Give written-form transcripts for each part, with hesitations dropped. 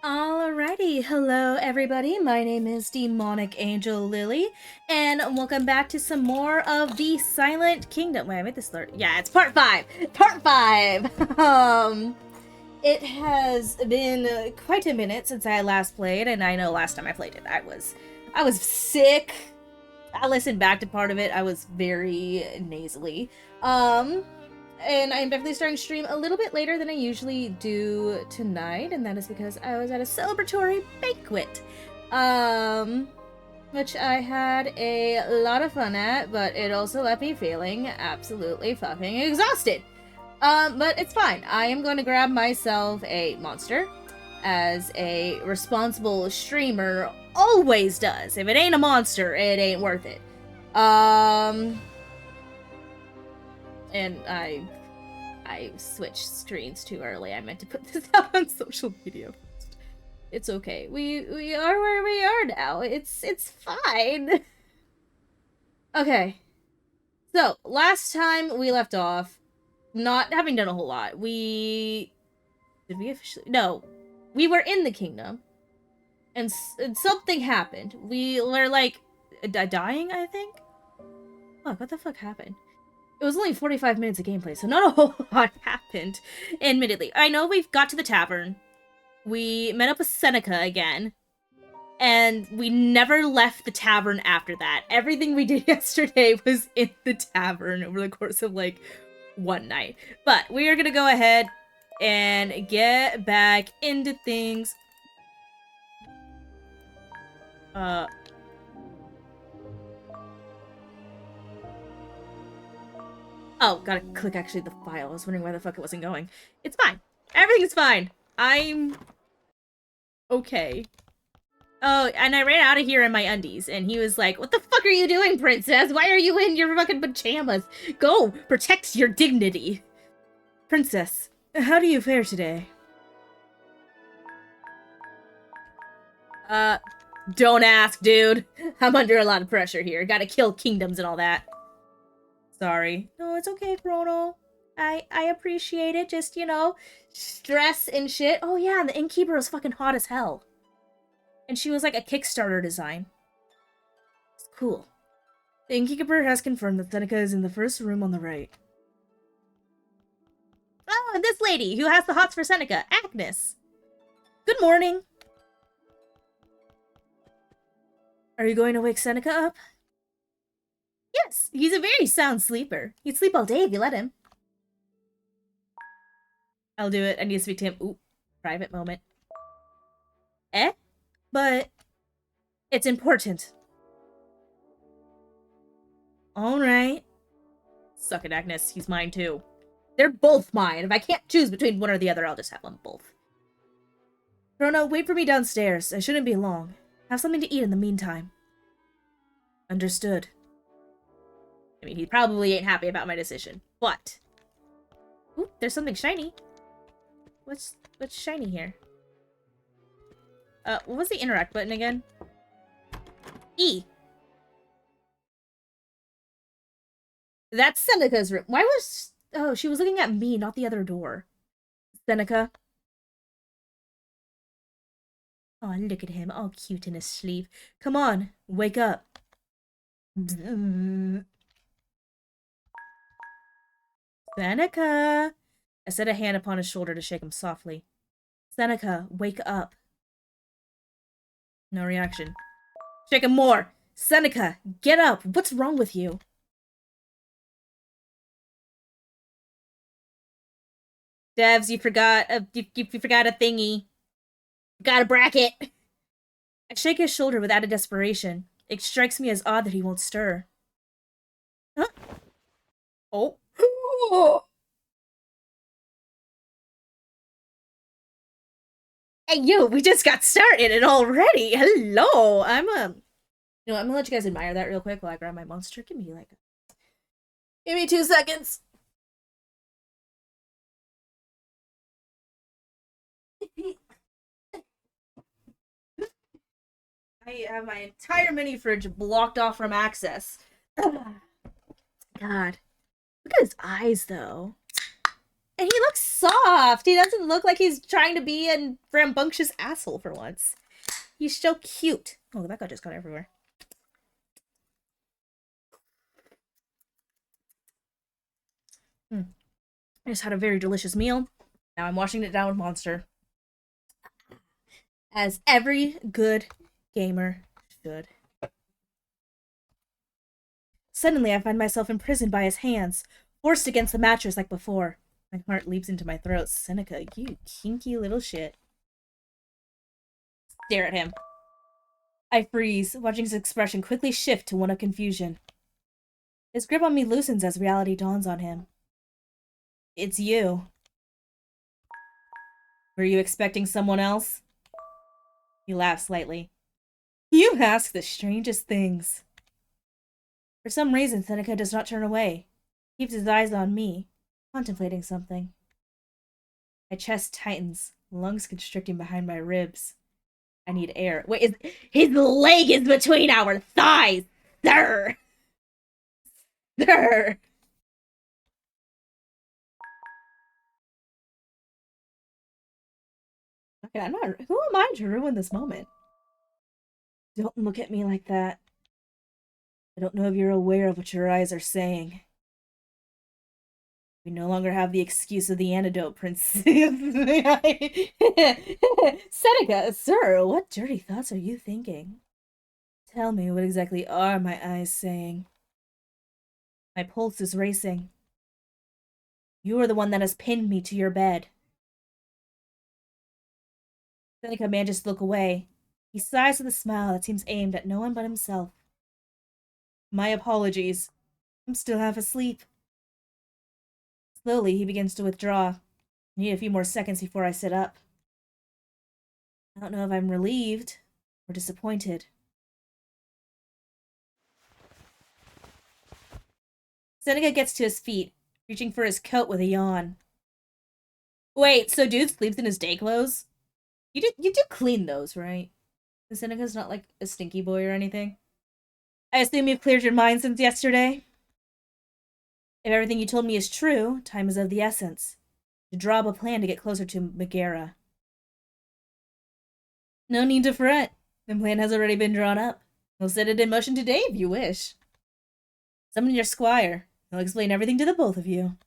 Alrighty, hello everybody. My name is Demonic Angel Lily, and welcome back to some more of the Silent Kingdom. Wait, I made this alert. Yeah, it's part 5. Part 5. It has been quite a minute since I last played, and I know last time I played it, I was sick. I listened back to part of it. I was very nasally. Um, and I'm definitely starting to stream a little bit later than I usually do tonight, and that is because I was at a celebratory banquet, which I had a lot of fun at, but it also left me feeling absolutely fucking exhausted. But it's fine. I am going to grab myself a monster, as a responsible streamer always does. If it ain't a monster, it ain't worth it. And I switched screens too early. I meant to put this out on social media. It's okay. We are where we are now. It's fine. Okay. So, last time we left off, not having done a whole lot, did we officially? No. We were in the kingdom, and something happened. We were, like, dying, I think? Fuck, what the fuck happened? It was only 45 minutes of gameplay, so not a whole lot happened, admittedly. I know we've got to the tavern. We met up with Seneca again, and we never left the tavern after that. Everything we did yesterday was in the tavern over the course of, like, one night. But we are gonna go ahead and get back into things. Oh, gotta click actually the file. I was wondering why the fuck it wasn't going. It's fine. Everything's fine. I'm okay. Oh, and I ran out of here in my undies, and he was like, "What the fuck are you doing, princess? Why are you in your fucking pajamas? Go, protect your dignity." Princess, how do you fare today? Uh, don't ask, dude. I'm under a lot of pressure here. Gotta kill kingdoms and all that. Sorry. No, it's okay, Chrono. I appreciate it. Just, you know, stress and shit. Oh yeah, and the innkeeper was fucking hot as hell. And she was like a Kickstarter design. It's cool. The innkeeper has confirmed that Seneca is in the first room on the right. Oh, and this lady who has the hots for Seneca, Agnes. Good morning. Are you going to wake Seneca up? Yes, he's a very sound sleeper. He'd sleep all day if you let him. I'll do it. I need to speak to him. Ooh, private moment. Eh? But it's important. Alright. Suck it, Agnes. He's mine too. They're both mine. If I can't choose between one or the other, I'll just have them both. Chrono, wait for me downstairs. I shouldn't be long. Have something to eat in the meantime. Understood. I mean, he probably ain't happy about my decision, but... Ooh, there's something shiny. What's shiny here? What was the interact button again? E. That's Seneca's room. Why was... Oh, she was looking at me, not the other door. Seneca. Oh, look at him, all cute in his sleep. Come on, wake up. Seneca! I set a hand upon his shoulder to shake him softly. Seneca, wake up. No reaction. Shake him more! Seneca, get up! What's wrong with you? Devs, you forgot you forgot a thingy. Got a bracket! I shake his shoulder with added desperation. It strikes me as odd that he won't stir. Huh? Oh. Hey, you, we just got started and already. Hello. You know, I'm gonna let you guys admire that real quick while I grab my monster. Give me 2 seconds. I have my entire mini fridge blocked off from access. God. Look at his eyes, though. And he looks soft. He doesn't look like he's trying to be a rambunctious asshole for once. He's so cute. Oh, that guy just got everywhere. I just had a very delicious meal. Now I'm washing it down with Monster. As every good gamer should. Suddenly, I find myself imprisoned by his hands, forced against the mattress like before. My heart leaps into my throat. Seneca, you kinky little shit. Stare at him. I freeze, watching his expression quickly shift to one of confusion. His grip on me loosens as reality dawns on him. It's you. Were you expecting someone else? He laughs slightly. You ask the strangest things. For some reason, Seneca does not turn away. He keeps his eyes on me, contemplating something. My chest tightens, lungs constricting behind my ribs. I need air. Wait, his leg is between our thighs, sir! Sir! Okay, who am I to ruin this moment? Don't look at me like that. I don't know if you're aware of what your eyes are saying. We no longer have the excuse of the antidote, Princess. Seneca, sir, what dirty thoughts are you thinking? Tell me, what exactly are my eyes saying? My pulse is racing. You are the one that has pinned me to your bed. Seneca manages to look away. He sighs with a smile that seems aimed at no one but himself. My apologies. I'm still half asleep. Slowly, he begins to withdraw. I need a few more seconds before I sit up. I don't know if I'm relieved or disappointed. Seneca gets to his feet, reaching for his coat with a yawn. Wait, so dude sleeps in his day clothes? You do clean those, right? Seneca's not like a stinky boy or anything. I assume you've cleared your mind since yesterday? If everything you told me is true, time is of the essence. To draw up a plan to get closer to Megara. No need to fret. The plan has already been drawn up. We'll set it in motion today if you wish. Summon your squire. He'll explain everything to the both of you.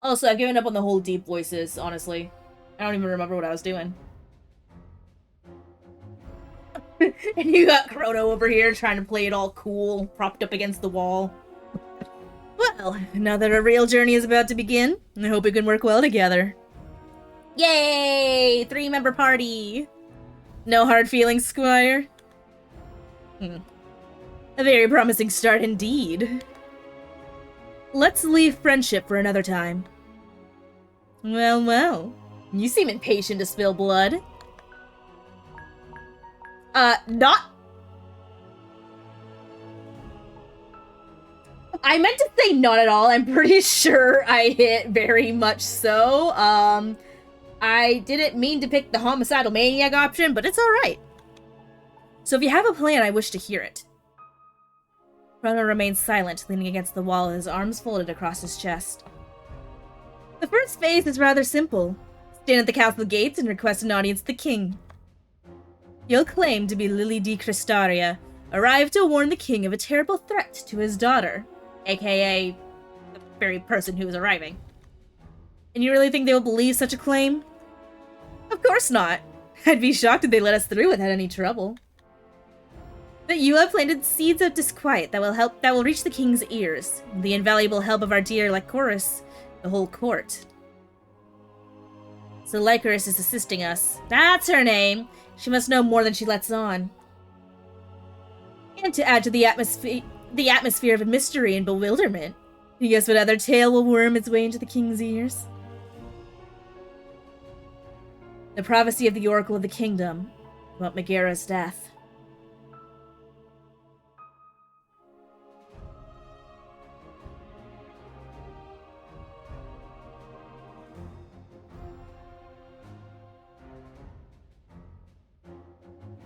Also, I've given up on the whole deep voices, honestly. I don't even remember what I was doing. And you got Chrono over here trying to play it all cool, propped up against the wall. Well, now that our real journey is about to begin, I hope we can work well together. Yay! 3-member party! No hard feelings, Squire? A very promising start indeed. Let's leave friendship for another time. Well, well. You seem impatient to spill blood. Not... I meant to say not at all. I'm pretty sure I hit very much so. I didn't mean to pick the homicidal maniac option, but it's alright. So if you have a plan, I wish to hear it. Chrono remains silent, leaning against the wall with his arms folded across his chest. The first phase is rather simple. Stand at the castle gates and request an audience with the king. You'll claim to be Lily di Cristaria, arrived to warn the king of a terrible threat to his daughter, aka the very person who is arriving. And you really think they will believe such a claim? Of course not. I'd be shocked if they let us through without any trouble. But you have planted seeds of disquiet that will reach the king's ears, with the invaluable help of our dear Lycoris, the whole court. So Lycoris is assisting us. That's her name. She must know more than she lets on. And to add to the atmosphere of mystery and bewilderment, you guess what other tale will worm its way into the king's ears? The prophecy of the Oracle of the Kingdom about Megara's death.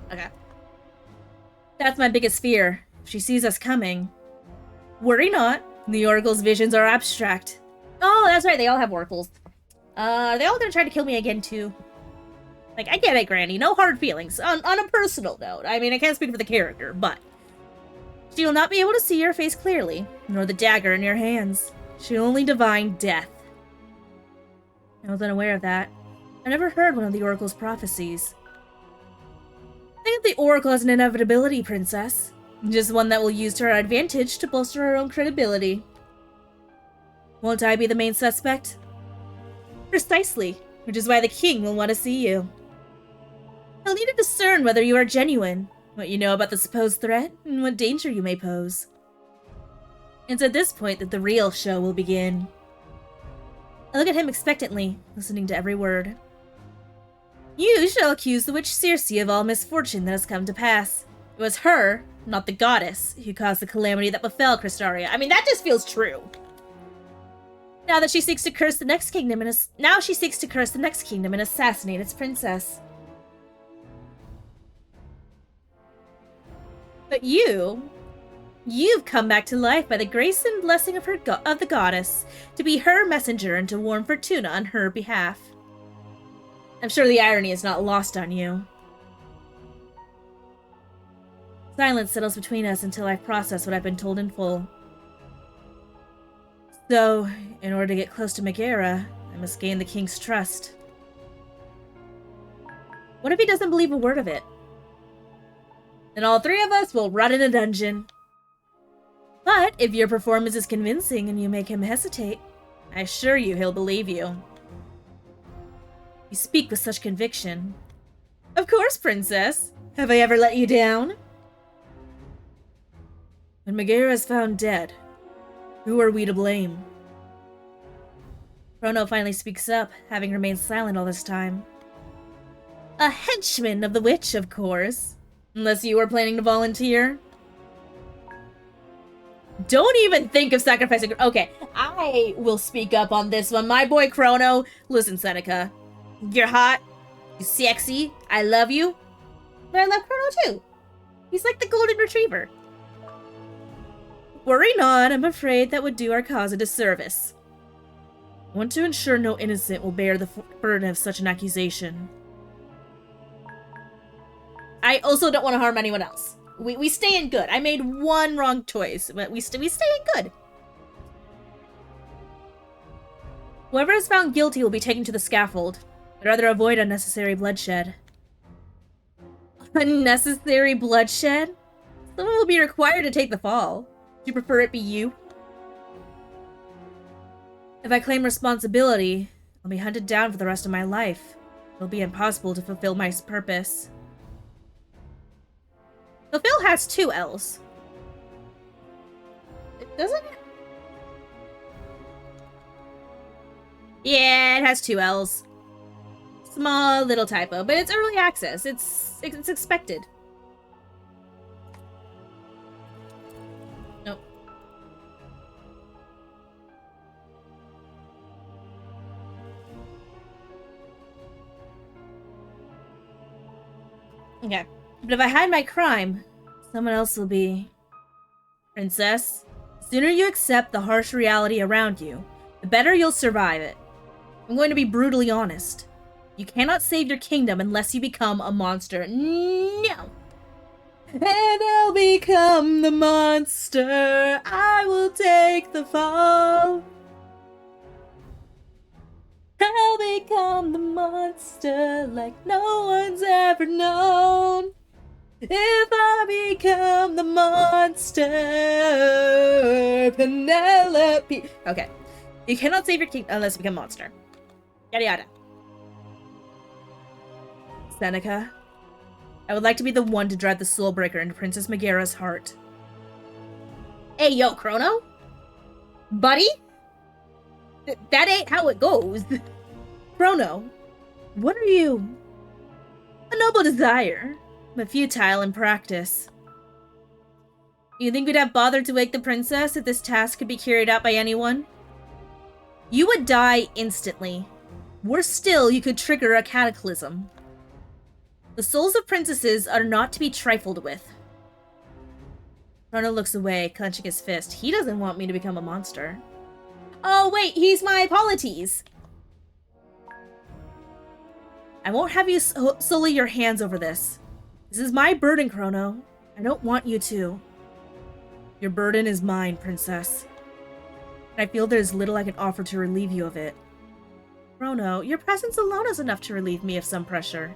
Okay. That's my biggest fear. If she sees us coming. Worry not. The Oracle's visions are abstract. Oh, that's right, they all have oracles. Are they all gonna try to kill me again, too? Like, I get it, Granny. No hard feelings. On a personal note. I mean, I can't speak for the character, but... She will not be able to see your face clearly, nor the dagger in your hands. She'll only divine death. I was unaware of that. I never heard one of the Oracle's prophecies. I think the Oracle has an inevitability, Princess. Just one that we'll use to our advantage to bolster our own credibility. Won't I be the main suspect? Precisely, which is why the king will want to see you. He'll need to discern whether you are genuine, what you know about the supposed threat, and what danger you may pose. It's at this point that the real show will begin. I look at him expectantly, listening to every word. You shall accuse the witch Circe of all misfortune that has come to pass. It was her, not the goddess, who caused the calamity that befell Cristaria. I mean, that just feels true. Now she seeks to curse the next kingdom and assassinate its princess. But you've come back to life by the grace and blessing of the goddess, to be her messenger and to warn Fortuna on her behalf. I'm sure the irony is not lost on you. Silence settles between us until I've processed what I've been told in full. So, in order to get close to Megara, I must gain the king's trust. What if he doesn't believe a word of it? Then all three of us will rot in a dungeon. But if your performance is convincing and you make him hesitate, I assure you he'll believe you. You speak with such conviction. Of course, Princess. Have I ever let you down? When Megara is found dead, who are we to blame? Chrono finally speaks up, having remained silent all this time. A henchman of the witch, of course. Unless you were planning to volunteer. Don't even think of sacrificing. Okay, I will speak up on this one. My boy Chrono. Listen, Seneca. You're hot. You're sexy. I love you. But I love Chrono too. He's like the golden retriever. Worry not. I'm afraid that would do our cause a disservice. I want to ensure no innocent will bear the burden of such an accusation. I also don't want to harm anyone else. We stay in good. I made one wrong choice, but we stay in good. Whoever is found guilty will be taken to the scaffold. I'd rather avoid unnecessary bloodshed. Unnecessary bloodshed? Someone will be required to take the fall. Do you prefer it be you? If I claim responsibility, I'll be hunted down for the rest of my life. It'll be impossible to fulfill my purpose. Fulfill has 2 L's. Doesn't it? Yeah, it has 2 L's. Small little typo, but it's early access. It's expected. Nope. Okay. But if I hide my crime, someone else will be... Princess, the sooner you accept the harsh reality around you, the better you'll survive it. I'm going to be brutally honest. You cannot save your kingdom unless you become a monster. No! And I'll become the monster. I will take the fall. I'll become the monster like no one's ever known. If I become the monster, Penelope. Okay. You cannot save your king unless you become a monster. Yada yada. Seneca, I would like to be the one to drive the Soulbreaker into Princess Megara's heart. Hey, yo, Chrono? Buddy? That ain't how it goes. Chrono, what are you? A noble desire, but futile in practice. You think we'd have bothered to wake the princess if this task could be carried out by anyone? You would die instantly. Worse still, you could trigger a cataclysm. The souls of princesses are not to be trifled with. Chrono looks away, clenching his fist. He doesn't want me to become a monster. Oh, wait, he's my Polites! I won't have you sully your hands over this. This is my burden, Chrono. I don't want you to. Your burden is mine, Princess. I feel there's little I can offer to relieve you of it. Chrono, your presence alone is enough to relieve me of some pressure.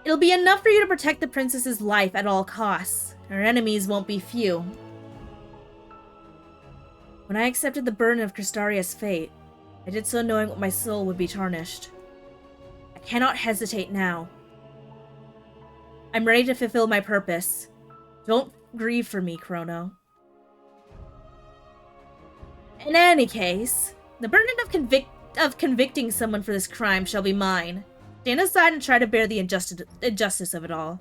It'll be enough for you to protect the princess's life at all costs. Her enemies won't be few. When I accepted the burden of Crystaria's fate, I did so knowing my soul would be tarnished. I cannot hesitate now. I'm ready to fulfill my purpose. Don't grieve for me, Chrono. In any case, the burden of convicting someone for this crime shall be mine. Stand aside and try to bear the injustice of it all.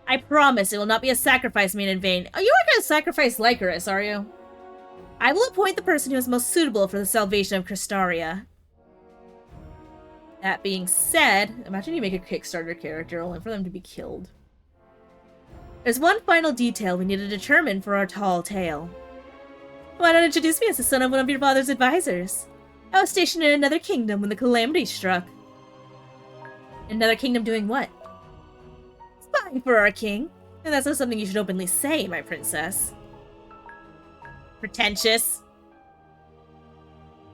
I promise it will not be a sacrifice made in vain. Oh, you aren't going to sacrifice Lycoris, are you? I will appoint the person who is most suitable for the salvation of Crystaria. That being said, imagine you make a Kickstarter character only for them to be killed. There's one final detail we need to determine for our tall tale. Why not introduce me as the son of one of your father's advisors? I was stationed in another kingdom when the calamity struck. Another kingdom doing what? Spying for our king. And that's not something you should openly say, my princess. Pretentious.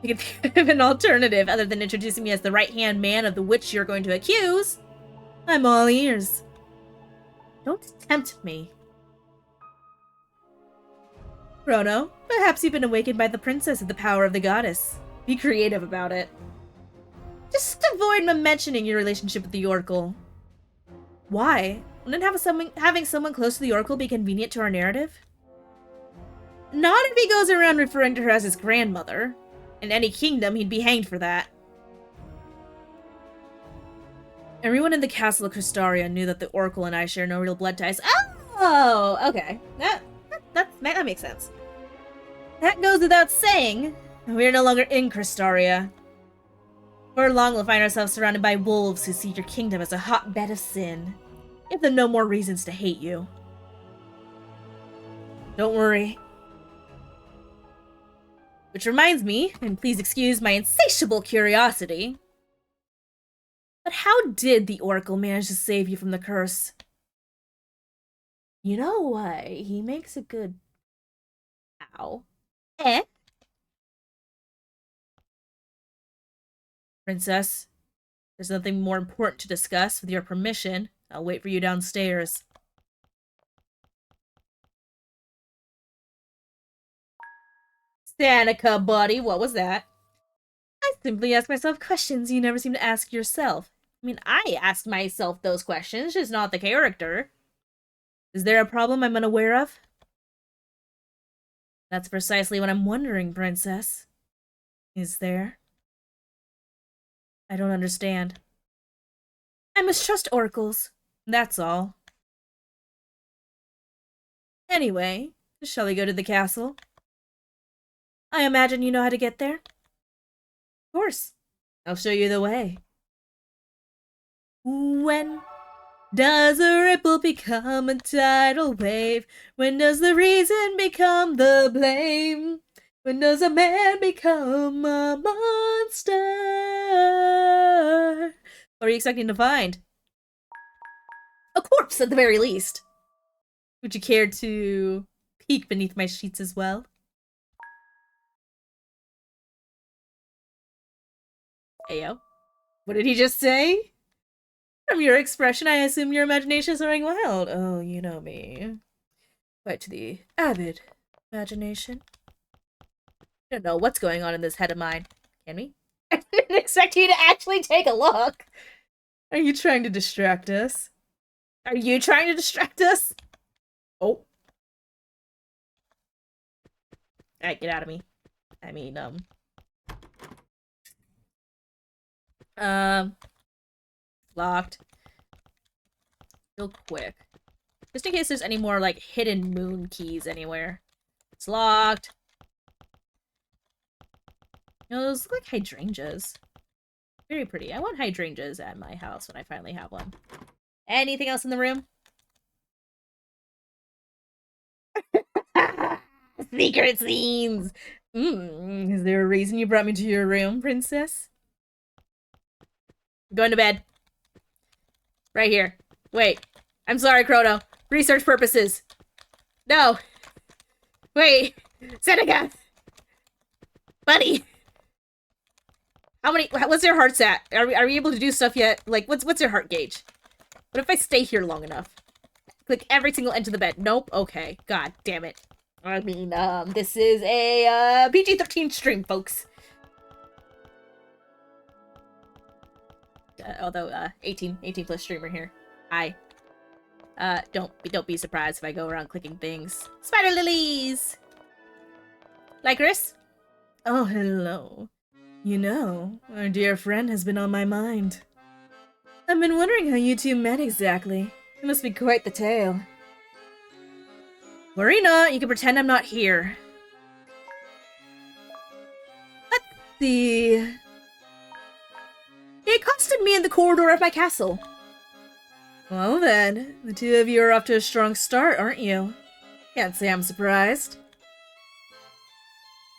You can think of an alternative other than introducing me as the right-hand man of the witch you're going to accuse. I'm all ears. Don't tempt me. Chrono, perhaps you've been awakened by the princess of the power of the goddess. Be creative about it. Just avoid mentioning your relationship with the Oracle. Why? Wouldn't having someone close to the Oracle be convenient to our narrative? Not if he goes around referring to her as his grandmother. In any kingdom, he'd be hanged for that. Everyone in the castle of Crystaria knew that the Oracle and I share no real blood ties. Oh, okay. That makes sense. That goes without saying. We're no longer in Crystaria. For long, we'll find ourselves surrounded by wolves who see your kingdom as a hotbed of sin. Give them no more reasons to hate you. Don't worry. Which reminds me, and please excuse my insatiable curiosity, but how did the Oracle manage to save you from the curse? You know what? He makes a good... Ow. Princess, there's nothing more important to discuss. With your permission, I'll wait for you downstairs. Sanica, buddy, what was that? I simply ask myself questions you never seem to ask yourself. I mean, I asked myself those questions, just not the character. Is there a problem I'm unaware of? That's precisely what I'm wondering, Princess. Is there? I don't understand. I mistrust oracles. That's all. Anyway, shall we go to the castle? I imagine you know how to get there? Of course. I'll show you the way. When does a ripple become a tidal wave? When does the reason become the blame? When does a man become a monster? What are you expecting to find? A corpse, at the very least. Would you care to peek beneath my sheets as well? Ayo. What did he just say? From your expression, I assume your imagination is running wild. Oh, you know me. Quite to the avid imagination. I don't know what's going on in this head of mine. Can we? I didn't expect you to actually take a look. Are you trying to distract us? Are you trying to distract us? Oh. Alright, get out of me. I mean, locked. Real quick. Just in case there's any more, like, hidden moon keys anywhere. It's locked. You know, those look like hydrangeas. Very pretty. I want hydrangeas at my house when I finally have one. Anything else in the room? Secret scenes! Is there a reason you brought me to your room, princess? I'm going to bed. Right here. Wait. I'm sorry, Chrono. Research purposes. No. Wait. Seneca! Buddy! What's your heart's at? Are we able to do stuff yet? Like, what's your heart gauge? What if I stay here long enough? Click every single end of the bed. Nope. Okay. God damn it. I mean, this is a, PG-13 stream, folks. Although, 18 plus streamer here. Hi. Don't be surprised if I go around clicking things. Spider lilies! Lycoris? Oh, hello. You know, our dear friend has been on my mind. I've been wondering how you two met exactly. It must be quite the tale. Worry not, you can pretend I'm not here. Let's see. He accosted me in the corridor of my castle. Well then, the two of you are off to a strong start, aren't you? Can't say I'm surprised.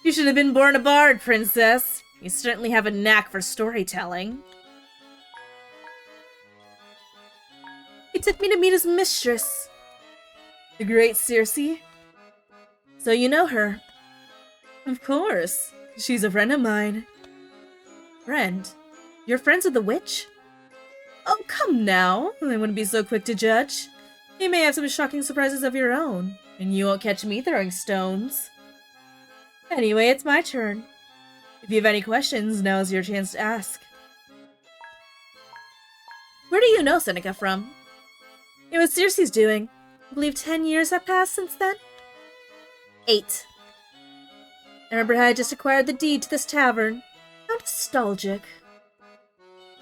You should have been born a bard, princess. You certainly have a knack for storytelling. He took me to meet his mistress, the great Circe. So you know her? Of course. She's a friend of mine. Friend? You're friends with the witch? Oh, come now. I wouldn't be so quick to judge. You may have some shocking surprises of your own, and you won't catch me throwing stones. Anyway, it's my turn. If you have any questions, now's your chance to ask. Where do you know Seneca from? It was Circe's doing. I believe 10 years have passed since then? 8. I remember how I just acquired the deed to this tavern. How nostalgic.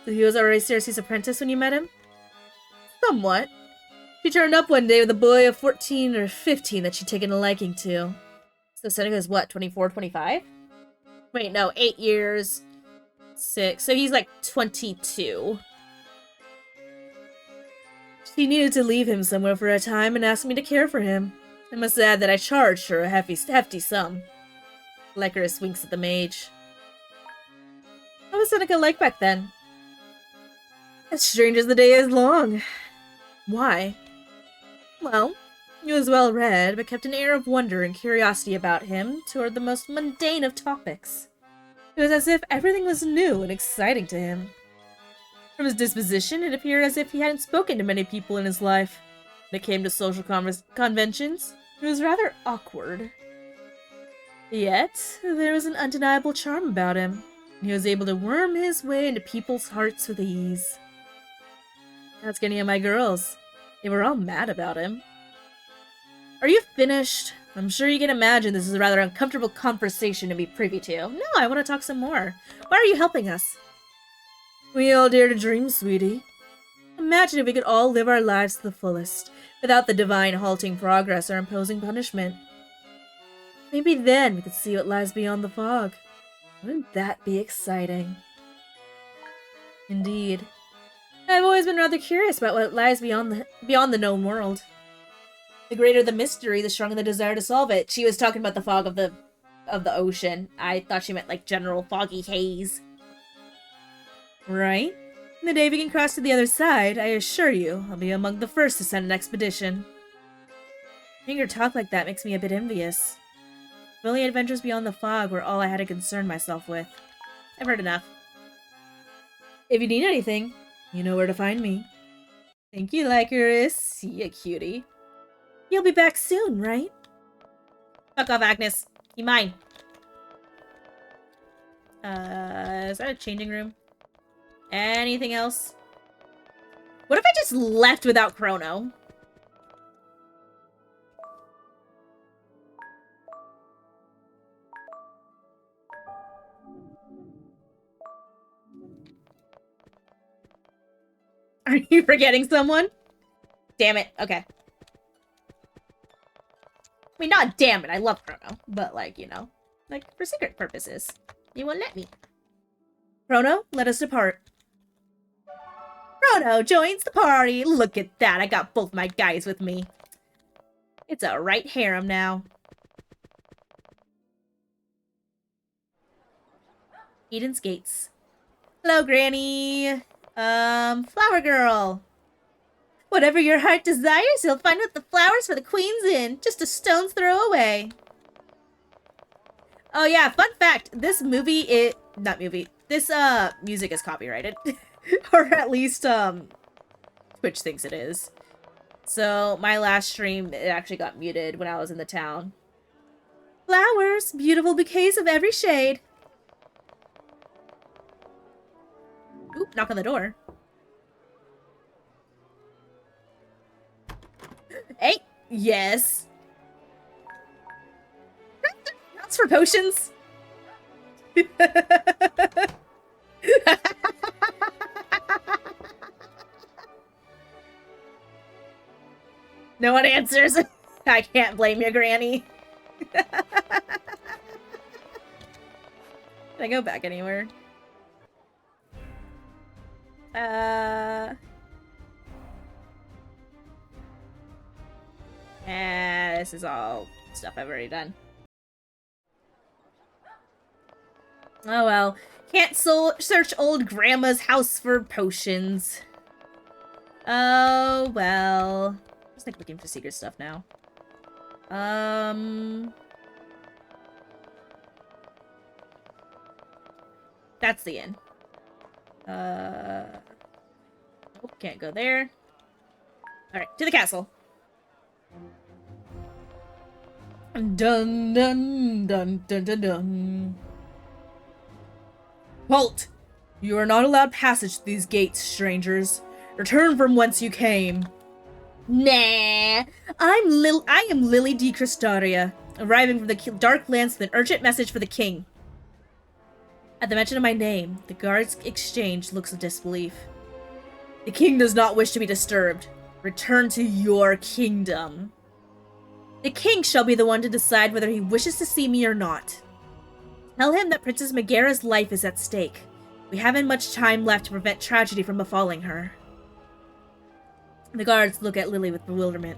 So he was already Circe's apprentice when you met him? Somewhat. She turned up one day with a boy of 14 or 15 that she'd taken a liking to. So Seneca's what, 24, 25? Wait, no, 8 years, 6. So he's like 22. She needed to leave him somewhere for a time and asked me to care for him. I must add that I charged her a hefty sum. Lycoris winks at the mage. What was Seneca like back then? As strange as the day is long. Why? Well, he was well read, but kept an air of wonder and curiosity about him toward the most mundane of topics. It was as if everything was new and exciting to him. From his disposition, it appeared as if he hadn't spoken to many people in his life. When it came to social conventions, it was rather awkward. Yet, there was an undeniable charm about him, and he was able to worm his way into people's hearts with ease. Ask any of my girls. They were all mad about him. Are you finished? I'm sure you can imagine this is a rather uncomfortable conversation to be privy to. No, I want to talk some more. Why are you helping us? We all dare to dream, sweetie. Imagine if we could all live our lives to the fullest, without the divine halting progress or imposing punishment. Maybe then we could see what lies beyond the fog. Wouldn't that be exciting? Indeed. I've always been rather curious about what lies beyond the known world. The greater the mystery, the stronger the desire to solve it. She was talking about the fog of the ocean. I thought she meant like general foggy haze. Right? The day we can cross to the other side, I assure you, I'll be among the first to send an expedition. Hearing her talk like that makes me a bit envious. If only adventures beyond the fog were all I had to concern myself with. I've heard enough. If you need anything, you know where to find me. Thank you, Lycoris. See ya, cutie. You'll be back soon, right? Fuck off, Agnes. You mine. Is that a changing room? Anything else? What if I just left without Chrono? Are you forgetting someone? Damn it. Okay. I mean, not damn it. I love Chrono. But, like, you know. Like, for secret purposes. You won't let me. Chrono, let us depart. Chrono joins the party. Look at that. I got both my guys with me. It's a right harem now. Eden's Gates. Hello, Granny. Flower Girl. Whatever your heart desires, you'll find out the flowers for the Queen's Inn, just a stone's throw away. Oh yeah, fun fact, this movie, this, music is copyrighted. Or at least, Twitch thinks it is. So, my last stream, it actually got muted when I was in the town. Flowers, beautiful bouquets of every shade. Oop, knock on the door. Hey, yes. That's for potions. No one answers. I can't blame you, Granny. Can I go back anywhere? This is all stuff I've already done. Oh well. Can't search old grandma's house for potions. Oh well. Just like looking for secret stuff now. That's the inn. Oh, can't go there. Alright, to the castle. Dun dun dun dun dun dun. Halt! You are not allowed passage to these gates, strangers. Return from whence you came. Nah, I am Lily di Cristaria, arriving from the Dark Lands with an urgent message for the king. At the mention of my name, the guards exchange looks of disbelief. The king does not wish to be disturbed. Return to your kingdom. The king shall be the one to decide whether he wishes to see me or not. Tell him that Princess Megara's life is at stake. We haven't much time left to prevent tragedy from befalling her. The guards look at Lily with bewilderment.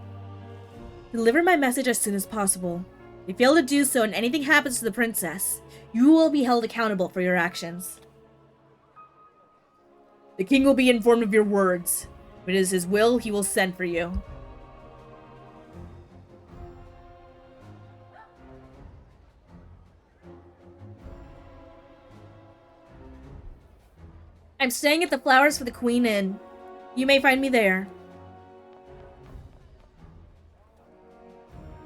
Deliver my message as soon as possible. If you fail to do so and anything happens to the princess, you will be held accountable for your actions. The king will be informed of your words. If it is his will, he will send for you. I'm staying at the Flowers for the Queen Inn. You may find me there.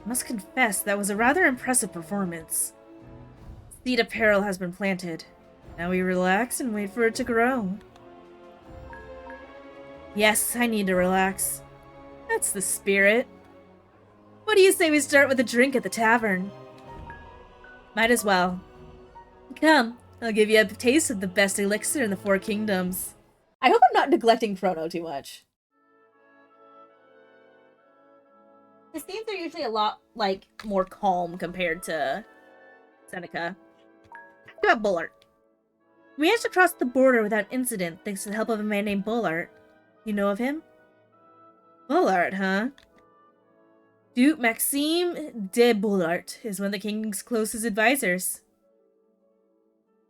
I must confess, that was a rather impressive performance. Seed of peril has been planted. Now we relax and wait for it to grow. Yes, I need to relax. That's the spirit. What do you say we start with a drink at the tavern? Might as well. Come, I'll give you a taste of the best elixir in the Four Kingdoms. I hope I'm not neglecting Chrono too much. His themes are usually a lot, like, more calm compared to Seneca. Ask about Bullard. We managed to cross the border without incident thanks to the help of a man named Bullard. You know of him? Bullard, huh? Duke Maxime de Bullard is one of the king's closest advisors.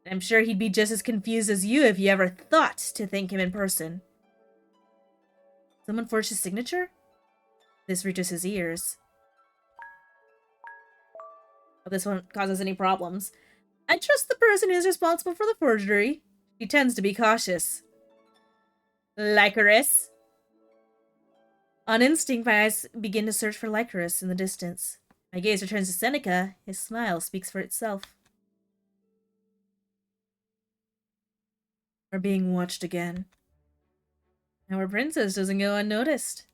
I'm sure he'd be just as confused as you if you ever thought to thank him in person. Someone forged his signature? This reaches his ears. Hope this won't cause us any problems. I trust the person who's responsible for the forgery. He tends to be cautious. Lycoris? On instinct, my eyes begin to search for Lycoris in the distance. My gaze returns to Seneca. His smile speaks for itself. We're being watched again. Our princess doesn't go unnoticed.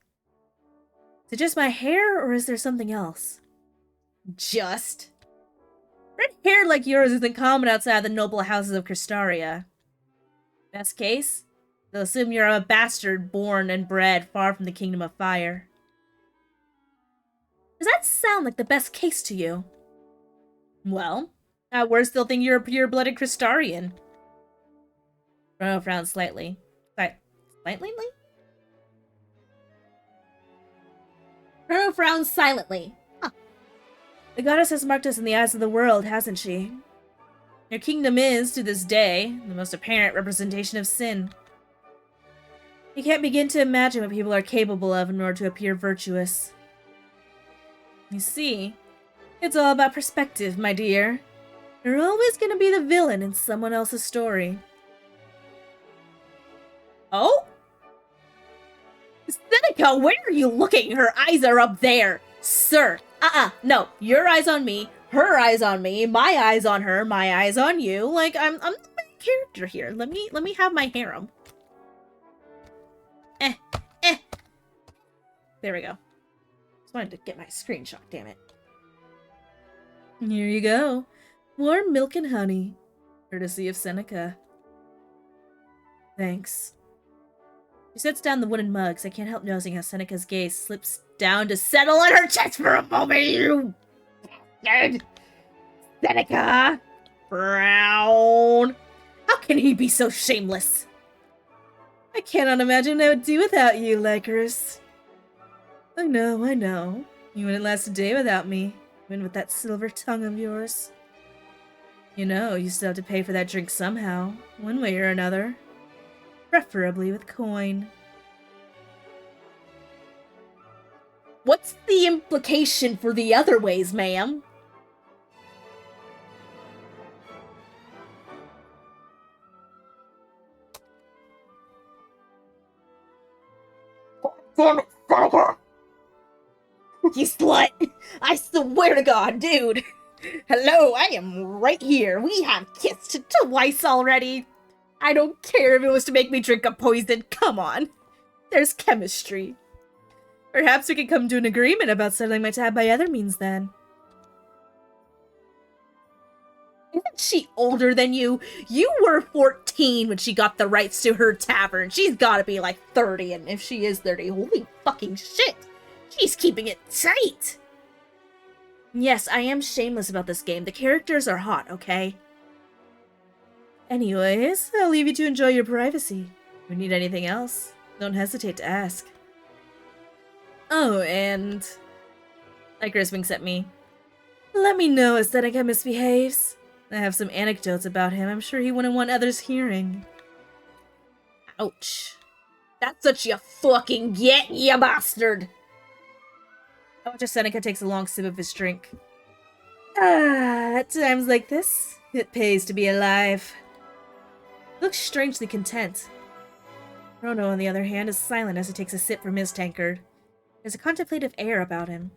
Is it just my hair, or is there something else? Just? Red hair like yours isn't common outside the noble houses of Cristaria. Best case, they'll assume you're a bastard born and bred far from the kingdom of fire. Does that sound like the best case to you? Well, at worst they'll think you're a pure-blooded Cristarian. Bruno frowned slightly. Slightly? Bruno frowned silently. Huh. The goddess has marked us in the eyes of the world, hasn't she? Your kingdom is, to this day, the most apparent representation of sin. You can't begin to imagine what people are capable of in order to appear virtuous. You see, it's all about perspective, my dear. You're always going to be the villain in someone else's story. Oh? Seneca, where are you looking? Her eyes are up there. Sir, no. Your eyes on me, her eyes on me, my eyes on her, my eyes on you. Like, I'm the main character here. Let me have my harem. There we go. Just wanted to get my screenshot, damn it. Here you go. Warm milk and honey. Courtesy of Seneca. Thanks. She sets down the wooden mugs. I can't help noticing how Seneca's gaze slips down to settle on her chest for a moment, you bastard! Seneca! Brown! How can he be so shameless? I cannot imagine what I would do without you, Lycoris. I know. You wouldn't last a day without me, even with that silver tongue of yours. You know, you still have to pay for that drink somehow, one way or another. Preferably with coin. What's the implication for the other ways, ma'am? Damn it, Seneca! You slut! I swear to God, dude! Hello, I am right here. We have kissed twice already. I don't care if it was to make me drink a poison. Come on. There's chemistry. Perhaps we could come to an agreement about settling my tab by other means then. Isn't she older than you? You were 14 when she got the rights to her tavern. She's gotta be like 30, and if she is 30, holy fucking shit. She's keeping it tight. Yes, I am shameless about this game. The characters are hot, okay? Anyways, I'll leave you to enjoy your privacy. If you need anything else, don't hesitate to ask. Oh, and... Lycoris winks at me. Let me know if Seneca misbehaves. I have some anecdotes about him I'm sure he wouldn't want others hearing. Ouch. That's what you fucking get, you bastard! I watch as Seneca takes a long sip of his drink. At times like this, it pays to be alive. He looks strangely content. Chrono, on the other hand, is silent as he takes a sip from his tankard. There's a contemplative air about him.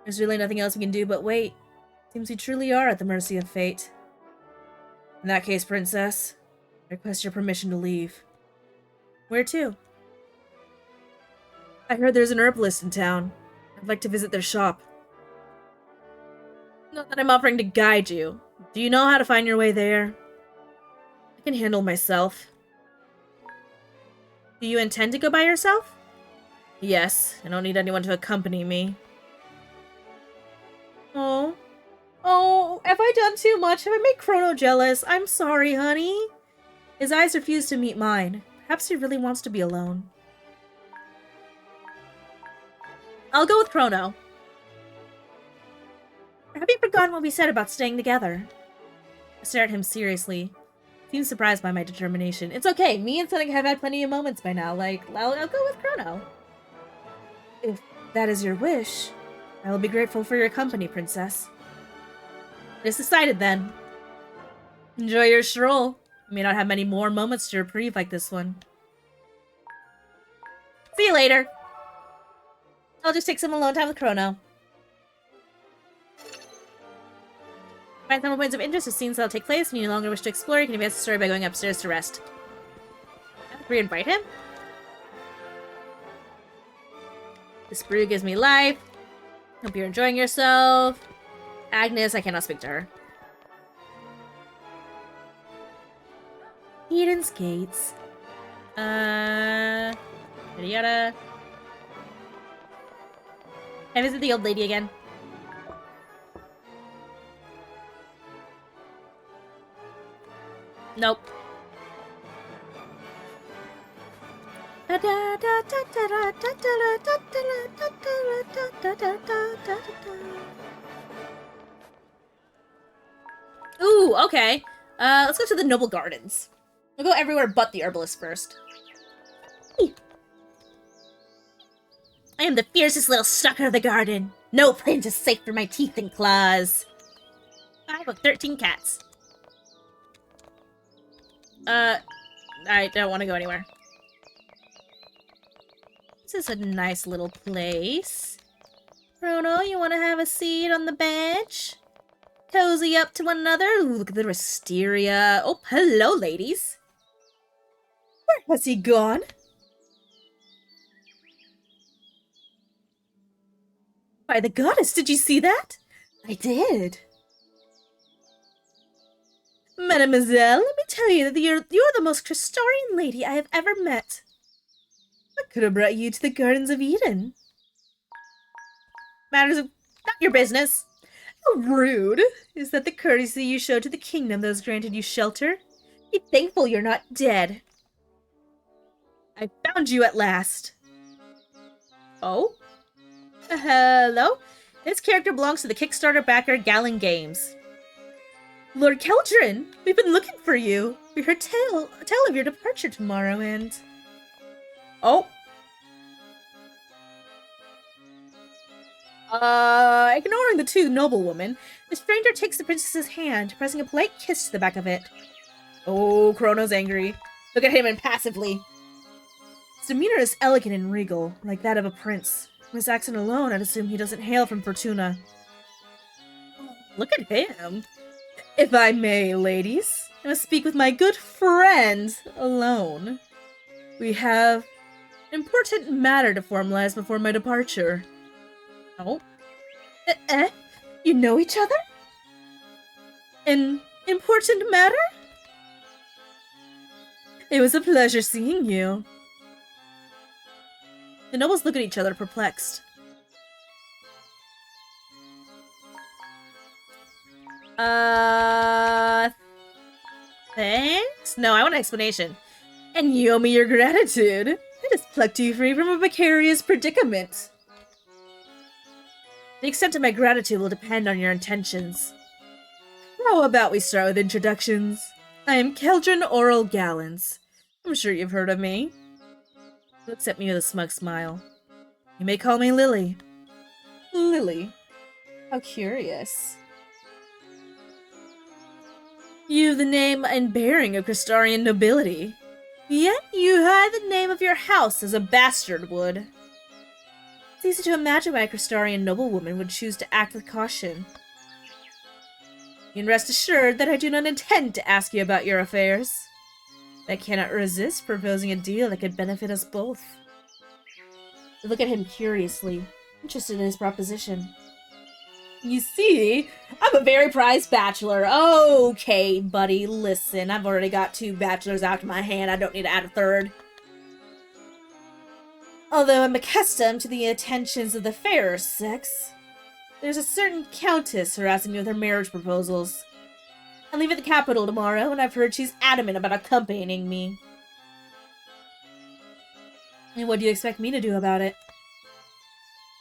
There's really nothing else we can do but wait. Seems we truly are at the mercy of fate. In that case, Princess, I request your permission to leave. Where to? I heard there's an herbalist in town. I'd like to visit their shop. Not that I'm offering to guide you. Do you know how to find your way there? I can handle myself. Do you intend to go by yourself? Yes, I don't need anyone to accompany me. Oh. Oh, have I done too much? Have I made Chrono jealous? I'm sorry, honey. His eyes refuse to meet mine. Perhaps he really wants to be alone. I'll go with Chrono. Have you forgotten what we said about staying together? I stare at him seriously. Seems surprised by my determination. It's okay. Me and Seneca have had plenty of moments by now. Like, I'll go with Chrono. If that is your wish, I will be grateful for your company, Princess. It is decided then. Enjoy your stroll. You may not have many more moments to reprieve like this one. See you later. I'll just take some alone time with Chrono. Find some points of interest with scenes that'll take place when you no longer wish to explore. You can advance the story by going upstairs to rest. Re-invite him. This brew gives me life. Hope you're enjoying yourself. Agnes, I cannot speak to her. Eden's Gates. Yada yada. Can I visit the old lady again? Nope. Ooh, okay. Let's go to the Noble Gardens. We'll go everywhere but the Herbalist first. I am the fiercest little sucker of the garden. No plant is safe for my teeth and claws. 5 of 13 cats. I don't want to go anywhere. This is a nice little place. Chrono, you want to have a seat on the bench? Cozy up to one another? Ooh, look at the wisteria. Oh, hello, ladies. Where has he gone? By the goddess, did you see that? I did. Mademoiselle, let me tell you that you're the most Crystarian lady I have ever met. What could have brought you to the Gardens of Eden? Matters of not your business. How rude. Is that the courtesy you showed to the kingdom that has granted you shelter? Be thankful you're not dead. I found you at last. Oh? Hello? This character belongs to the Kickstarter backer Gallon Games. Lord Keldrin, we've been looking for you. We heard tell of your departure tomorrow and... Oh. Ignoring the two noblewomen, the stranger takes the princess's hand, pressing a polite kiss to the back of it. Oh, Chrono's angry. Look at him impassively. His demeanor is elegant and regal, like that of a prince. From his accent alone, I'd assume he doesn't hail from Fortuna. Look at him. If I may, ladies, I must speak with my good friend alone. We have an important matter to formalize before my departure. Oh? You know each other? An important matter? It was a pleasure seeing you. The nobles look at each other, perplexed. Thanks? No, I want an explanation. And you owe me your gratitude. I just plucked you free from a precarious predicament. The extent of my gratitude will depend on your intentions. How about we start with introductions? I am Keldrin Oral Gallons. I'm sure you've heard of me. He looks at me with a smug smile. You may call me Lily. Lily? How curious. You've the name and bearing of Crystarian nobility. Yet you hide the name of your house as a bastard would. It's easy to imagine why a Crystarian noblewoman would choose to act with caution. You can rest assured that I do not intend to ask you about your affairs. I cannot resist proposing a deal that could benefit us both. I look at him curiously, interested in his proposition. You see, I'm a very prized bachelor. Okay, buddy, listen, I've already got 2 bachelors out of my hand. I don't need to add a 3rd. Although I'm accustomed to the attentions of the fairer sex, there's a certain countess harassing me with her marriage proposals. I leave at the capital tomorrow, and I've heard she's adamant about accompanying me. And what do you expect me to do about it?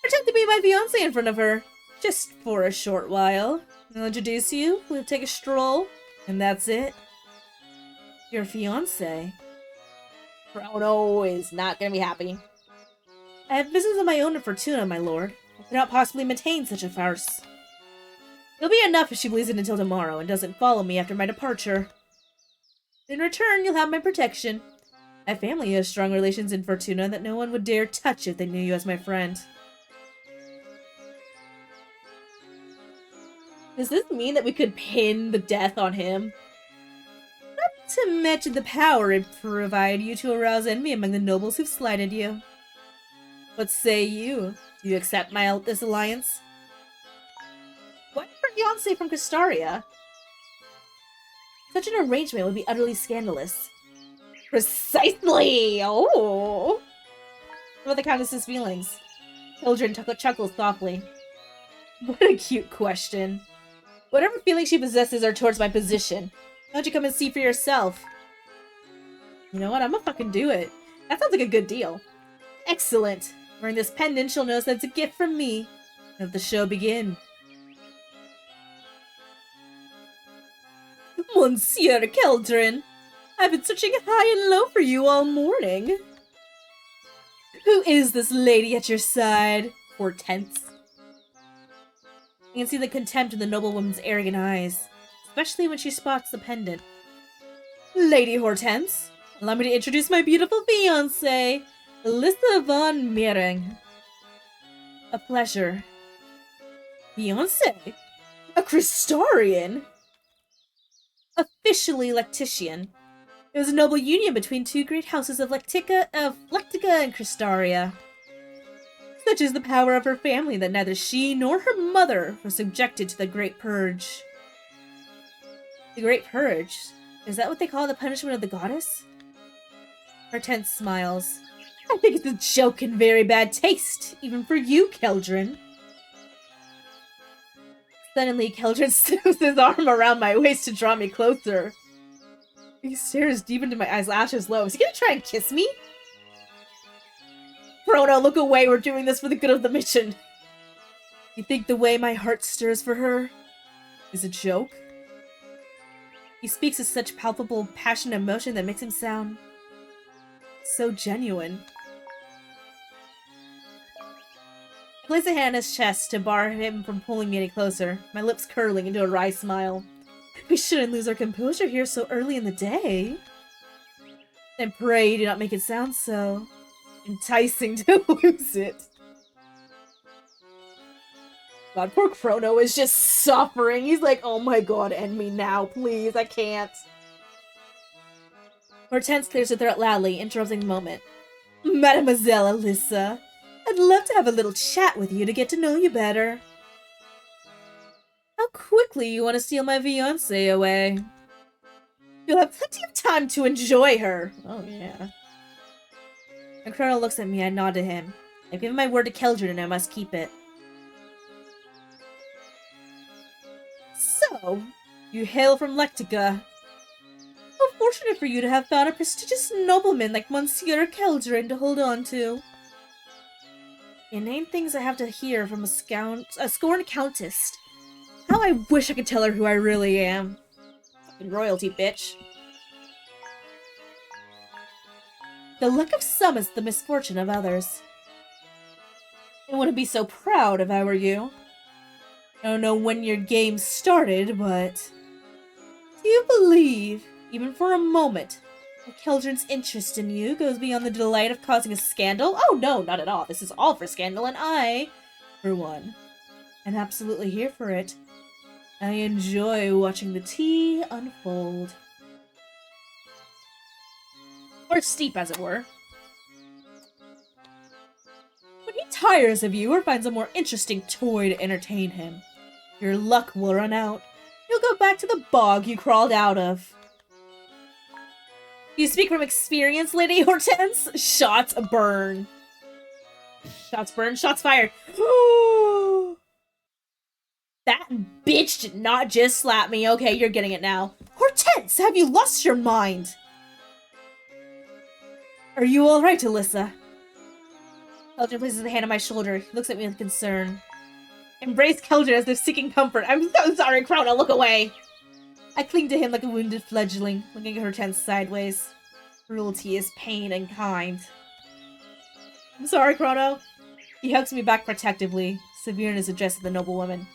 Pretend to be my fiancé in front of her. Just for a short while. I'll introduce you, we'll take a stroll, and that's it. Your fiancé. Chrono is not gonna be happy. I have business of my own in Fortuna, my lord. I cannot possibly maintain such a farce. It'll be enough if she believes it until tomorrow and doesn't follow me after my departure. In return, you'll have my protection. My family has strong relations in Fortuna that no one would dare touch if they knew you as my friend. Does this mean that we could pin the death on him? Not to mention the power it provided you to arouse envy among the nobles who've slighted you. What say you? Do you accept this alliance? What for fiancé from Castaria? Such an arrangement would be utterly scandalous. Precisely! Oh! What about the Countess's feelings? Children chuckles softly. What a cute question. Whatever feelings she possesses are towards my position. Why don't you come and see for yourself? You know what? I'm gonna fucking do it. That sounds like a good deal. Excellent. Wearing this pendant, she'll notice that it's a gift from me. Let the show begin. Monsieur Keldrin, I've been searching high and low for you all morning. Who is this lady at your side? Hortense. You can see the contempt in the noblewoman's arrogant eyes, especially when she spots the pendant. Lady Hortense, allow me to introduce my beautiful fiancée, Alyssa von Meering. A pleasure. Fiancé? A Crystarian? Officially Lectitian. It was a noble union between two great houses of Lectica and Cristaria. Such is the power of her family that neither she nor her mother were subjected to the Great Purge. The Great Purge? Is that what they call the punishment of the goddess? Hortense smiles. I think it's a joke in very bad taste, even for you, Keldrin. Suddenly, Keldrin slams his arm around my waist to draw me closer. He stares deep into my eyes, lashes low. Is he gonna try and kiss me? Frodo, look away. We're doing this for the good of the mission. You think the way my heart stirs for her is a joke? He speaks with such palpable passion and emotion that makes him sound so genuine. I place a hand on his chest to bar him from pulling me any closer, my lips curling into a wry smile. We shouldn't lose our composure here so early in the day. And pray do not make it sound so enticing to lose it. God, poor Chrono is just suffering. He's like, oh my god, end me now, please, I can't. Hortense clears her throat loudly, interrupting the moment. Mademoiselle Alyssa, I'd love to have a little chat with you to get to know you better. How quickly you want to steal my fiancée away. You'll have plenty of time to enjoy her. Oh, yeah. When Chrono looks at me, I nod to him. I've given my word to Keldrin and I must keep it. So, you hail from Lectica. How fortunate for you to have found a prestigious nobleman like Monsieur Keldrin to hold on to. Inane things I have to hear from a scorned countess. How I wish I could tell her who I really am. Fucking royalty, bitch. The luck of some is the misfortune of others. I wouldn't be so proud if I were you. I don't know when your game started, but... Do you believe, even for a moment, that Keldrin's interest in you goes beyond the delight of causing a scandal? Oh no, not at all. This is all for scandal, and I, for one, am absolutely here for it. I enjoy watching the tea unfold. Or steep, as it were. When he tires of you or finds a more interesting toy to entertain him, your luck will run out. You'll go back to the bog you crawled out of. You speak from experience, Lady Hortense? Shots burn. Shots burn, shots fired. That bitch did not just slap me. Okay, you're getting it now. Hortense, have you lost your mind? Are you alright, Alyssa? Keldrin places a hand on my shoulder. He looks at me with concern. Embrace Keldrin as if seeking comfort. I'm so sorry, Chrono, look away! I cling to him like a wounded fledgling, looking at Hortense sideways. Cruelty is pain and kind. I'm sorry, Chrono. He hugs me back protectively, severe in his address to the noblewoman.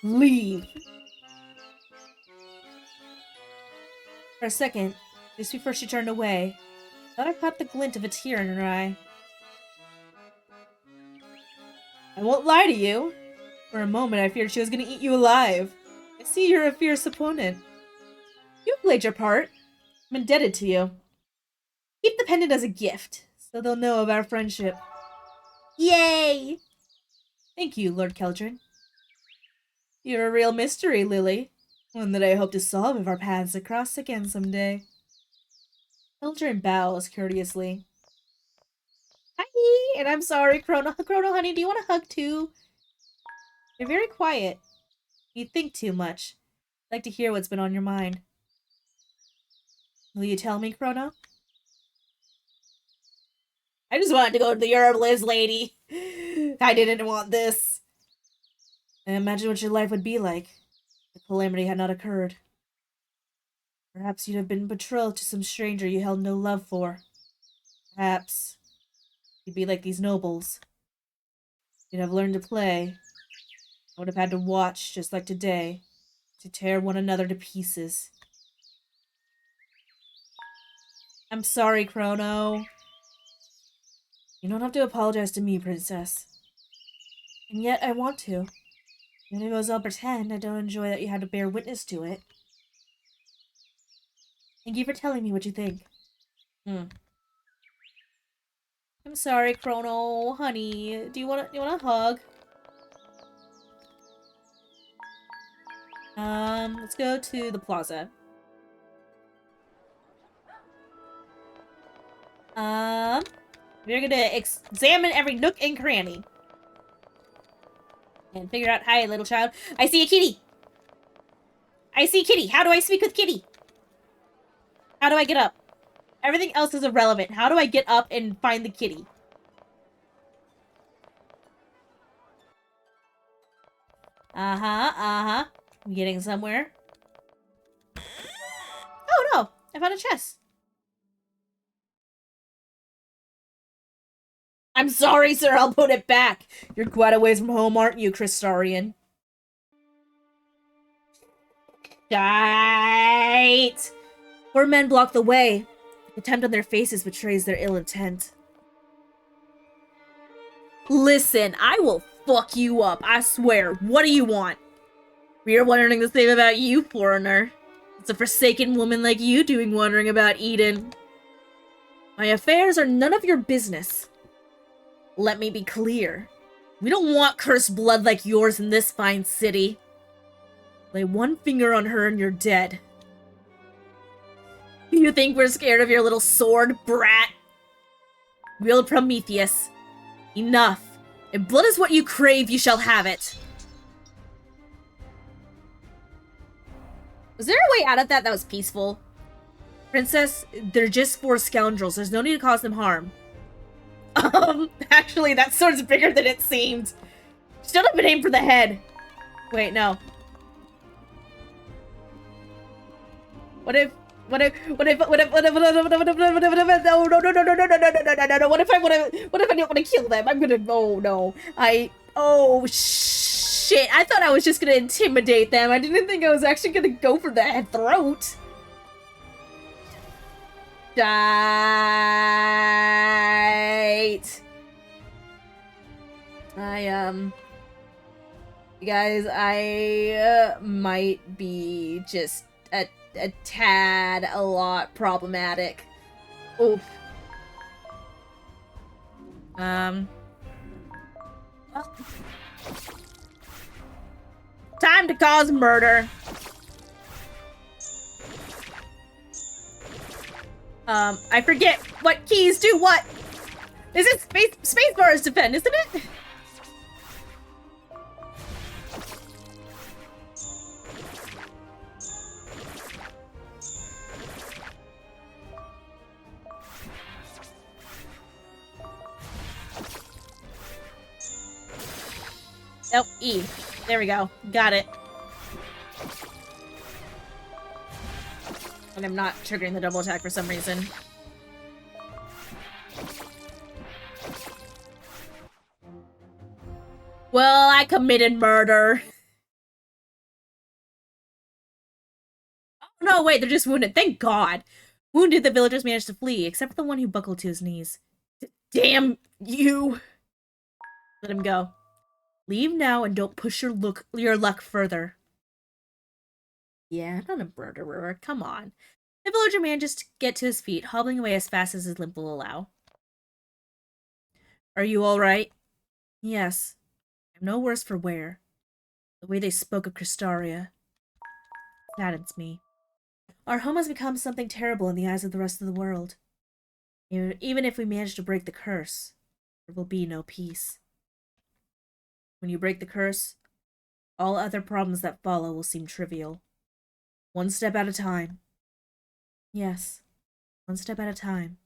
Leave! For a second, just before she turned away, I thought I caught the glint of a tear in her eye. I won't lie to you. For a moment, I feared she was going to eat you alive. I see you're a fierce opponent. You played your part. I'm indebted to you. Keep the pendant as a gift, so they'll know of our friendship. Yay! Thank you, Lord Keldrin. You're a real mystery, Lily. One that I hope to solve if our paths cross again someday. Keldrin bows courteously. Hi! And I'm sorry, Chrono. Chrono, honey, do you want a hug too? You're very quiet. You think too much. I'd like to hear what's been on your mind. Will you tell me, Chrono? I just wanted to go to the herbalist lady. I didn't want this. I imagine what your life would be like if the calamity had not occurred. Perhaps you'd have been betrothed to some stranger you held no love for. Perhaps you'd be like these nobles. You'd have learned to play. I would have had to watch, just like today, to tear one another to pieces. I'm sorry, Chrono. You don't have to apologize to me, Princess. And yet I want to. Even if it was all pretend, I don't enjoy that you had to bear witness to it. Thank you for telling me what you think. I'm sorry, Chrono, honey. Do you want a hug? Let's go to the plaza. We're gonna examine every nook and cranny. And figure out, hi, little child. I see a kitty! I see Kitty! How do I speak with Kitty? How do I get up? Everything else is irrelevant. How do I get up and find the kitty? I'm getting somewhere. Oh no! I found a chest. I'm sorry, sir. I'll put it back. You're quite a ways from home, aren't you, Crystarian? Shite! 4 men block the way. The contempt on their faces betrays their ill intent. Listen, I will fuck you up, I swear. What do you want? We are wondering the same about you, foreigner. It's a forsaken woman like you doing wondering about Eden. My affairs are none of your business. Let me be clear. We don't want cursed blood like yours in this fine city. Lay one finger on her and you're dead. You think we're scared of your little sword, brat? Wield Prometheus. Enough. If blood is what you crave, you shall have it. Was there a way out of that that was peaceful? Princess, they're just 4 scoundrels. There's no need to cause them harm. Actually, that sword's bigger than it seemed. Still have been aimed for the head. Wait, no. What if I don't want to kill them? I'm gonna, oh no. Oh shit, I thought I was just gonna intimidate them. I didn't think I was actually gonna go for the throat. Right. You guys, I might be just a tad a lot problematic. Oof. Time to cause murder. I forget what keys do what. Is it spacebar is defend, isn't it? Oh, E. There we go. Got it. And I'm not triggering the double attack for some reason. Well, I committed murder. Oh, no, wait, they're just wounded. Thank God. Wounded, the villagers managed to flee, except for the one who buckled to his knees. Damn you. Let him go. Leave now and don't push your luck further. Yeah, not a murderer. Come on. The villager managed to get to his feet, hobbling away as fast as his limp will allow. Are you all right? Yes. I'm no worse for wear. The way they spoke of Cristaria saddens me. Our home has become something terrible in the eyes of the rest of the world. Even if we manage to break the curse, there will be no peace. When you break the curse, all other problems that follow will seem trivial. One step at a time. Yes, one step at a time.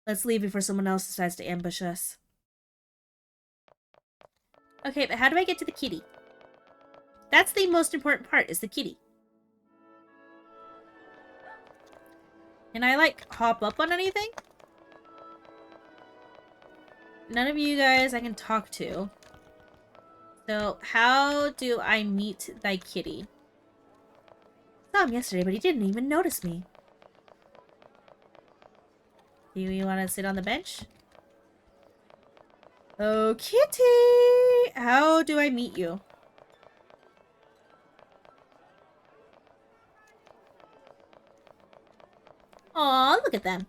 Let's leave before someone else decides to ambush us. Okay, but how do I get to the kitty? That's the most important part, is the kitty. Can I, like, hop up on anything? None of you guys I can talk to. So, how do I meet thy kitty? I saw him yesterday, but he didn't even notice me. Do you want to sit on the bench? Oh, kitty! How do I meet you? Aw, look at them.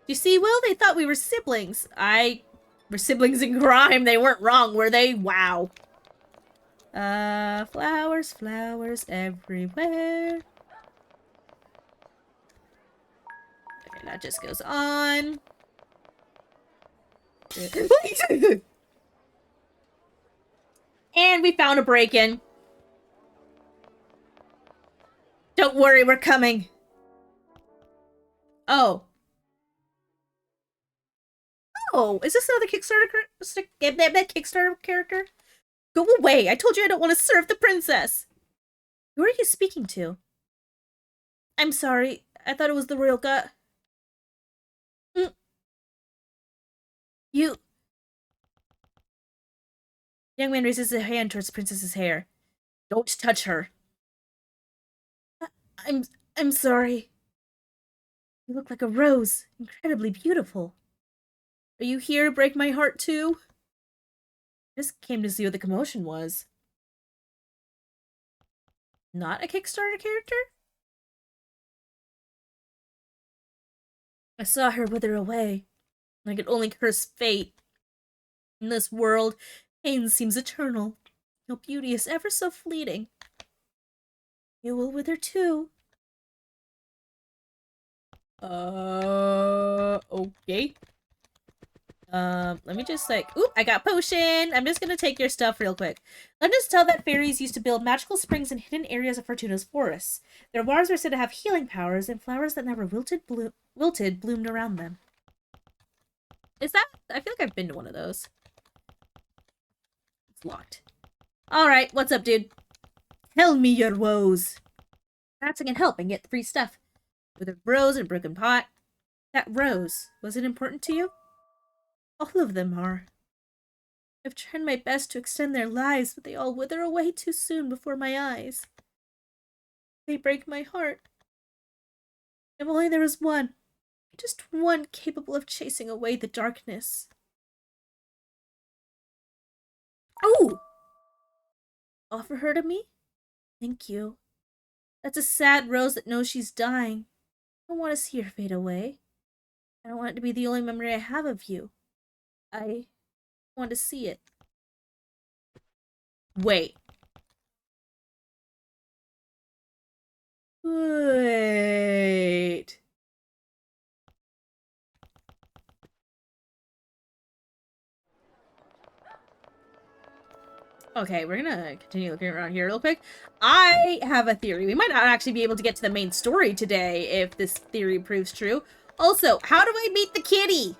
You see, Will, they thought we were siblings. We're siblings in crime. They weren't wrong, were they? Wow. Flowers, flowers everywhere. Okay, that just goes on. And we found a break-in. Don't worry, we're coming. Oh. Oh, is this another Kickstarter character? Go away! I told you I don't want to serve the princess! Who are you speaking to? I'm sorry. I thought it was the royal gut. You... Young man raises a hand towards the princess's hair. Don't touch her. I'm sorry. You look like a rose. Incredibly beautiful. Are you here to break my heart too? I just came to see what the commotion was. Not a Kickstarter character? I saw her wither away. I could only curse fate. In this world, pain seems eternal. No beauty is ever so fleeting. You will wither too. Okay. Let me just like, oop, I got potion. I'm just gonna take your stuff real quick. Legends tell that fairies used to build magical springs in hidden areas of Fortuna's forests. Their waters were said to have healing powers, and flowers that never wilted bloomed around them. Is that? I feel like I've been to one of those. It's locked. Alright, what's up, dude? Tell me your woes. Perhaps I can help and get free stuff. With a rose and a broken pot. That rose, was it important to you? All of them are. I've tried my best to extend their lives, but they all wither away too soon before my eyes. They break my heart. If only there was one, just one capable of chasing away the darkness. Oh! Offer her to me? Thank you. That's a sad rose that knows she's dying. I don't want to see her fade away. I don't want it to be the only memory I have of you. I want to see it. Wait. Wait. Okay, we're gonna continue looking around here real quick. I have a theory. We might not actually be able to get to the main story today if this theory proves true. Also, how do I meet the kitty?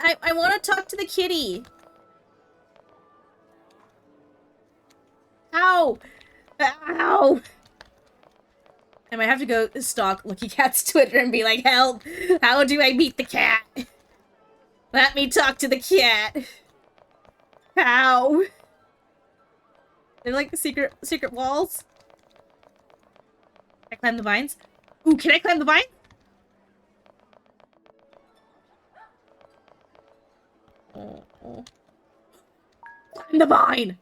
I want to talk to the kitty. Ow! Ow! I might have to go stalk Lucky Cat's Twitter and be like, help! How do I meet the cat? Let me talk to the cat! How? They're like the secret walls. Can I climb the vines? Ooh, can I climb the vine? Oh. Climb the vine!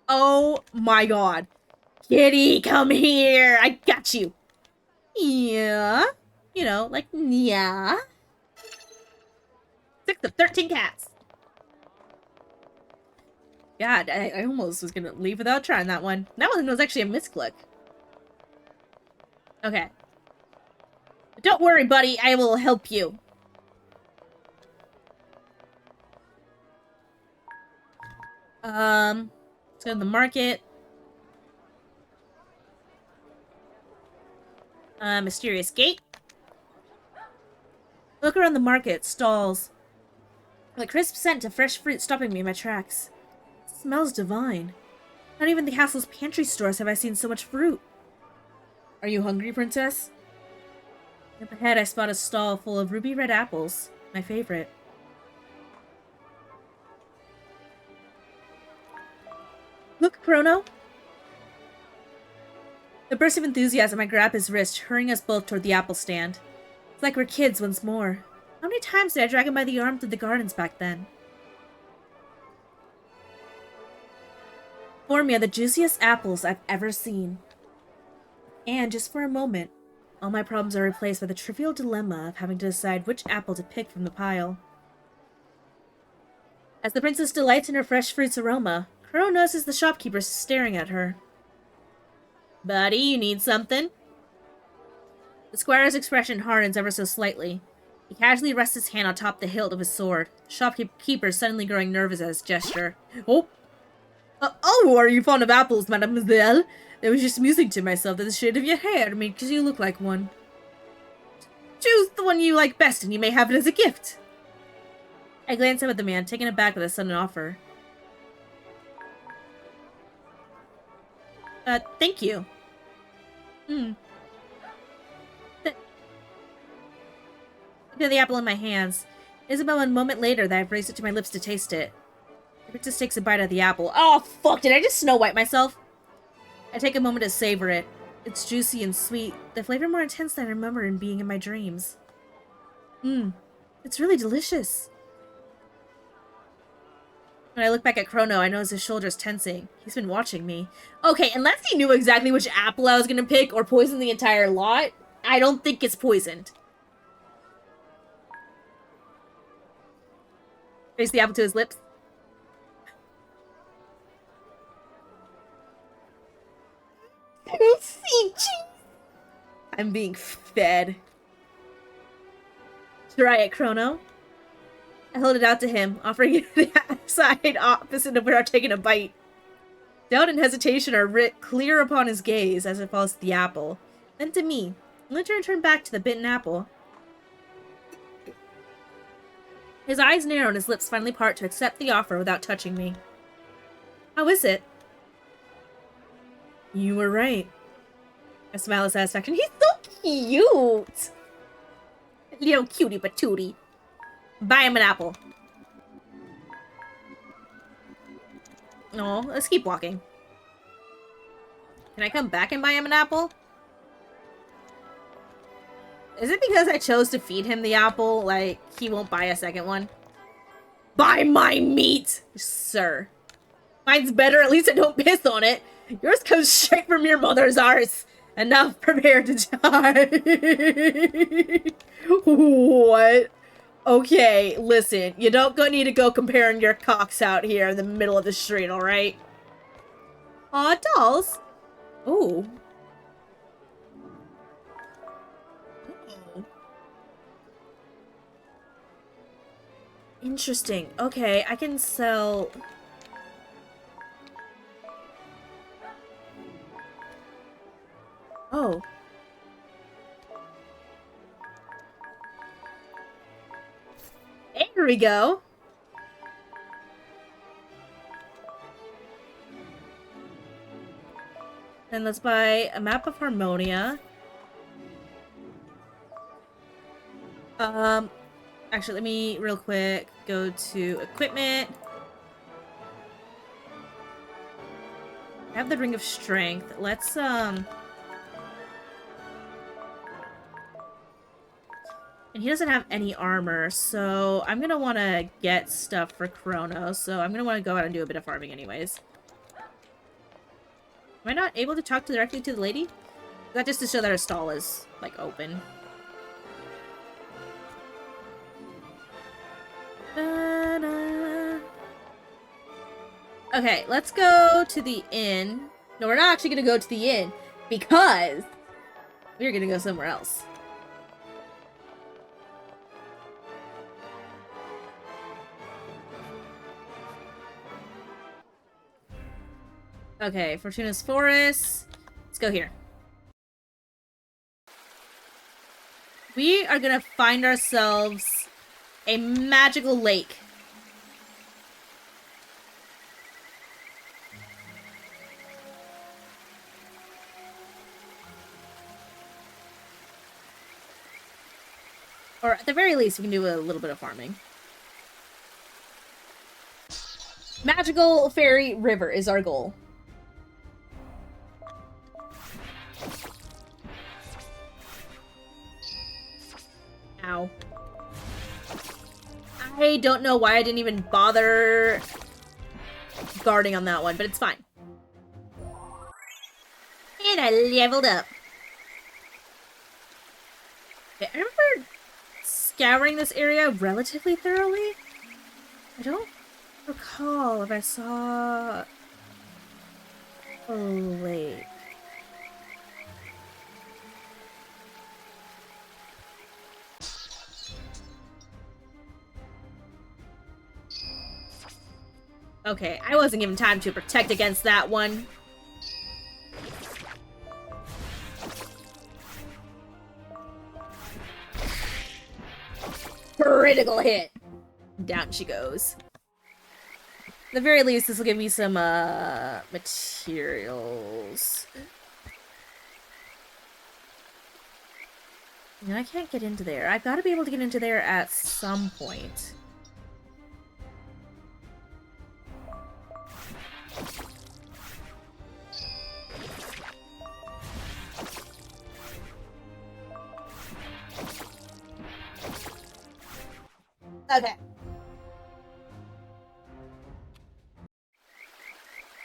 Oh my god. Kitty, come here! I got you! Yeah. You know, like, yeah. 6 of 13 cats. God, I almost was gonna leave without trying that one. That one was actually a misclick. Okay. But don't worry, buddy. I will help you. Let's go to the market. Mysterious gate. Look around the market, stalls. The crisp scent of fresh fruit stopping me in my tracks. It smells divine. Not even the castle's pantry stores have I seen so much fruit. Are you hungry, princess? Up ahead, I spot a stall full of ruby red apples. My favorite. Look, Chrono! The burst of enthusiasm, I grab his wrist, hurrying us both toward the apple stand. It's like we're kids once more. How many times did I drag him by the arm through the gardens back then? Before me are the juiciest apples I've ever seen. And just for a moment, all my problems are replaced by the trivial dilemma of having to decide which apple to pick from the pile. As the princess delights in her fresh fruit's aroma, Crow notices the shopkeeper staring at her. Buddy, you need something? The squire's expression hardens ever so slightly. He casually rests his hand on top the hilt of his sword, the shopkeeper suddenly growing nervous at his gesture. Oh! Are you fond of apples, mademoiselle? It was just amusing to myself that the shade of your hair makes you look like one. Choose the one you like best and you may have it as a gift. I glance up at the man, taken aback with a sudden offer. Thank you. I feel the apple in my hands. It is about 1 moment later that I've raised it to my lips to taste it. The princess takes a bite of the apple. Oh, fuck! Did I just Snow White myself? I take a moment to savor it. It's juicy and sweet, the flavor more intense than I remember in being in my dreams. It's really delicious. When I look back at Chrono, I notice his shoulders tensing. He's been watching me. Okay, unless he knew exactly which apple I was gonna pick or poison the entire lot, I don't think it's poisoned. Raise the apple to his lips. I'm being fed. Try it, Chrono. I hold it out to him, offering it the side opposite of where I'm taking a bite. Doubt and hesitation are writ clear upon his gaze as it falls to the apple, then to me, only to return back to the bitten apple. His eyes narrow and his lips finally part to accept the offer without touching me. How is it? You were right. I smile with satisfaction. He's so cute! Little cutie patootie. Buy him an apple. No, let's keep walking. Can I come back and buy him an apple? Is it because I chose to feed him the apple, like, he won't buy a second one? Buy my meat, sir. Mine's better, at least I don't piss on it. Yours comes straight from your mother's arse. And now prepare to die. What? Okay, listen. You don't need to go comparing your cocks out here in the middle of the street, alright? Aw, dolls. Ooh. Interesting. Okay, I can sell... Oh. There we go. Then let's buy a map of Harmonia. Actually, let me real quick go to equipment. I have the Ring of Strength. Let's, And he doesn't have any armor, so I'm gonna want to get stuff for Chrono, so I'm gonna want to go out and do a bit of farming anyways. Am I not able to talk directly to the lady? Is that just to show that her stall is, like, open? Okay, let's go to the inn. No, we're not actually gonna go to the inn, because we're gonna go somewhere else. Okay, Fortuna's Forest. Let's go here. We are gonna find ourselves a magical lake. Or at the very least, we can do a little bit of farming. Magical Fairy River is our goal. Ow. I don't know why I didn't even bother guarding on that one, but it's fine. And I leveled up. I remember scouring this area relatively thoroughly. I don't recall if I saw a lake. Okay, I wasn't given time to protect against that one. Critical hit. Down she goes. At the very least, this will give me some, materials. And I can't get into there. I've got to be able to get into there at some point. Okay.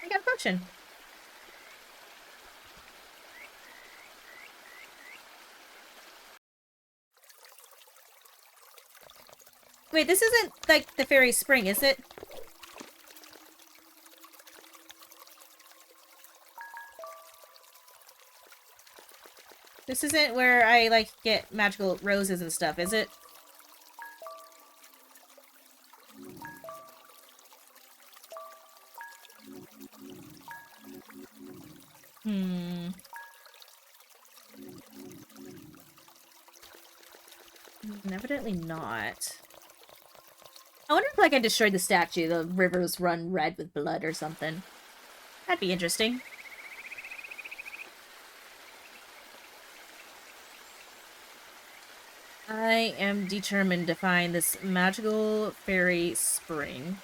I got a potion. Wait, this isn't, like, the fairy spring, is it? This isn't where I, like, get magical roses and stuff, is it? Evidently not. I wonder if, like, I destroyed the statue, the rivers run red with blood or something. That'd be interesting. I am determined to find this magical fairy spring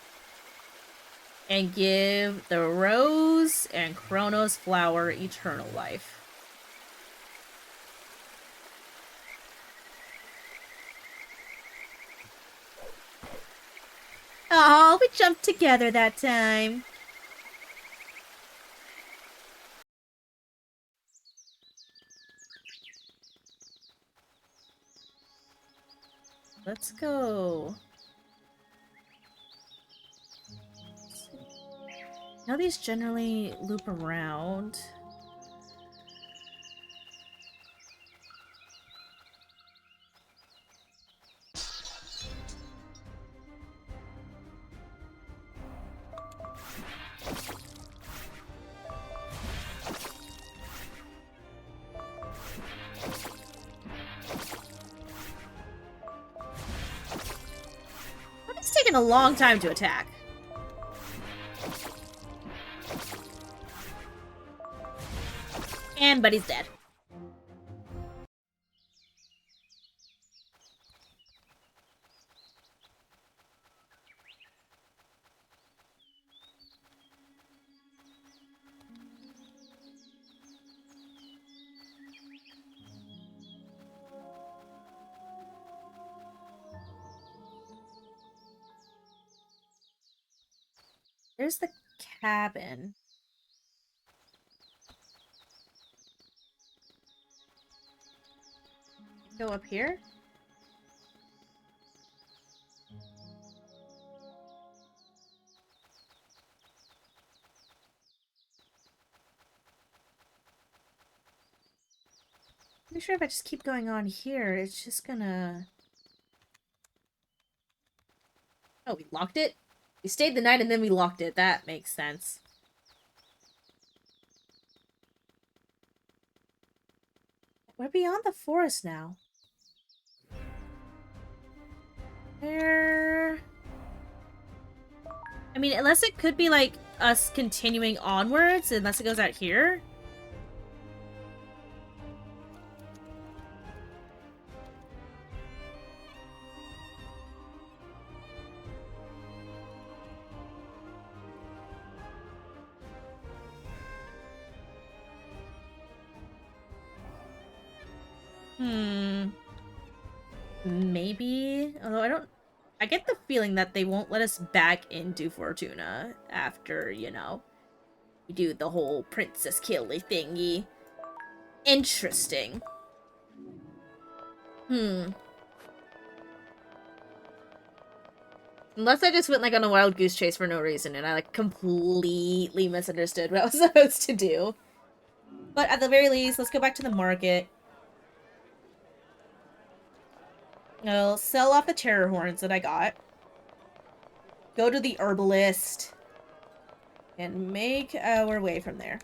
and give the rose and Chronos flower eternal life. Oh, we jumped together that time. Let's go. Now these generally loop around. It's taking a long time to attack. And Buddy's dead. There's the cabin. Go up here? I'm sure if I just keep going on here, it's just gonna... Oh, we locked it? We stayed the night and then we locked it. That makes sense. We're beyond the forest now. There... I mean, unless it could be, like, us continuing onwards, unless it goes out here. Hmm. Maybe. Although I don't... I get the feeling that they won't let us back into Fortuna after, you know, we do the whole princess killy thingy. Interesting. Hmm. Unless I just went like on a wild goose chase for no reason and I like completely misunderstood what I was supposed to do. But at the very least, let's go back to the market. I'll sell off the terror horns that I got. Go to the herbalist. And make our way from there.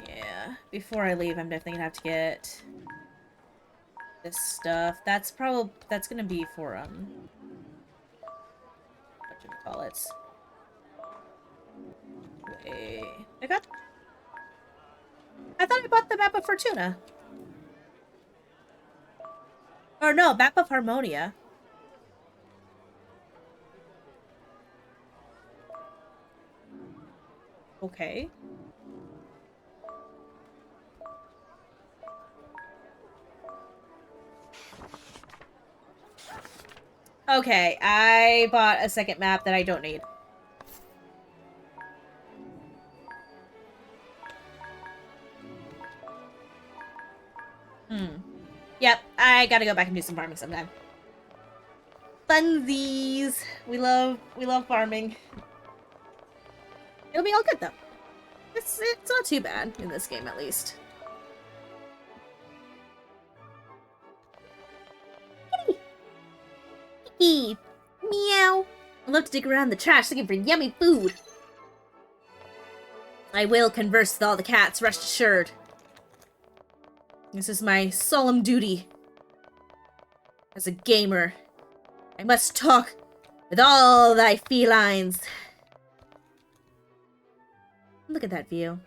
Yeah, before I leave, I'm definitely gonna have to get this stuff. That's gonna be for, whatchamacallits. Wait, I thought I bought the map of Fortuna. Or no, map of Harmonia. Okay. Okay, I bought a second map that I don't need. Hmm. Yep, I gotta go back and do some farming sometime. Funsies! We love farming. It'll be all good though. It's not too bad in this game at least. Kitty! Meow! I love to dig around the trash looking for yummy food. I will converse with all the cats, rest assured. This is my solemn duty. As a gamer, I must talk with all thy felines. Look at that view.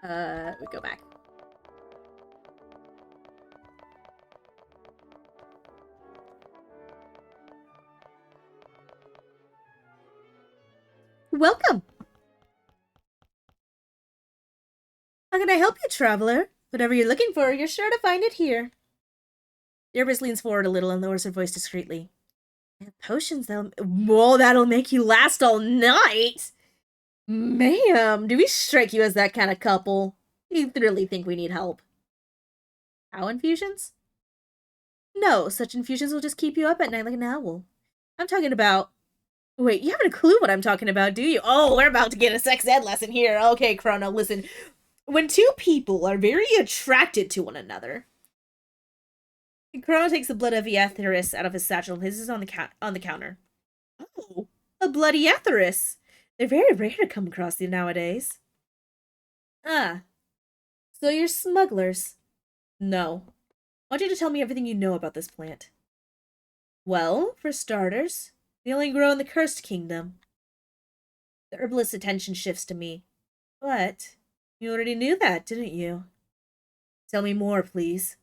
We go back. Welcome! How can I help you, traveler? Whatever you're looking for, you're sure to find it here. The herbalist leans forward a little and lowers her voice discreetly. I have potions that'll make you last all night! Ma'am, do we strike you as that kind of couple? You really think we need help? Owl infusions? No, such infusions will just keep you up at night like an owl. I'm talking about... Wait, you haven't a clue what I'm talking about, do you? Oh, we're about to get a sex ed lesson here. Okay, Chrono, listen. When two people are very attracted to one another... Chrono takes the blood of Eatheris out of his satchel and places it on the counter. Oh, a bloody Eatheris! They're very rare to come across nowadays. Ah, so you're smugglers? No. I want you to tell me everything you know about this plant. Well, for starters, they only grow in the Cursed Kingdom. The herbalist's attention shifts to me. But, you already knew that, didn't you? Tell me more, please.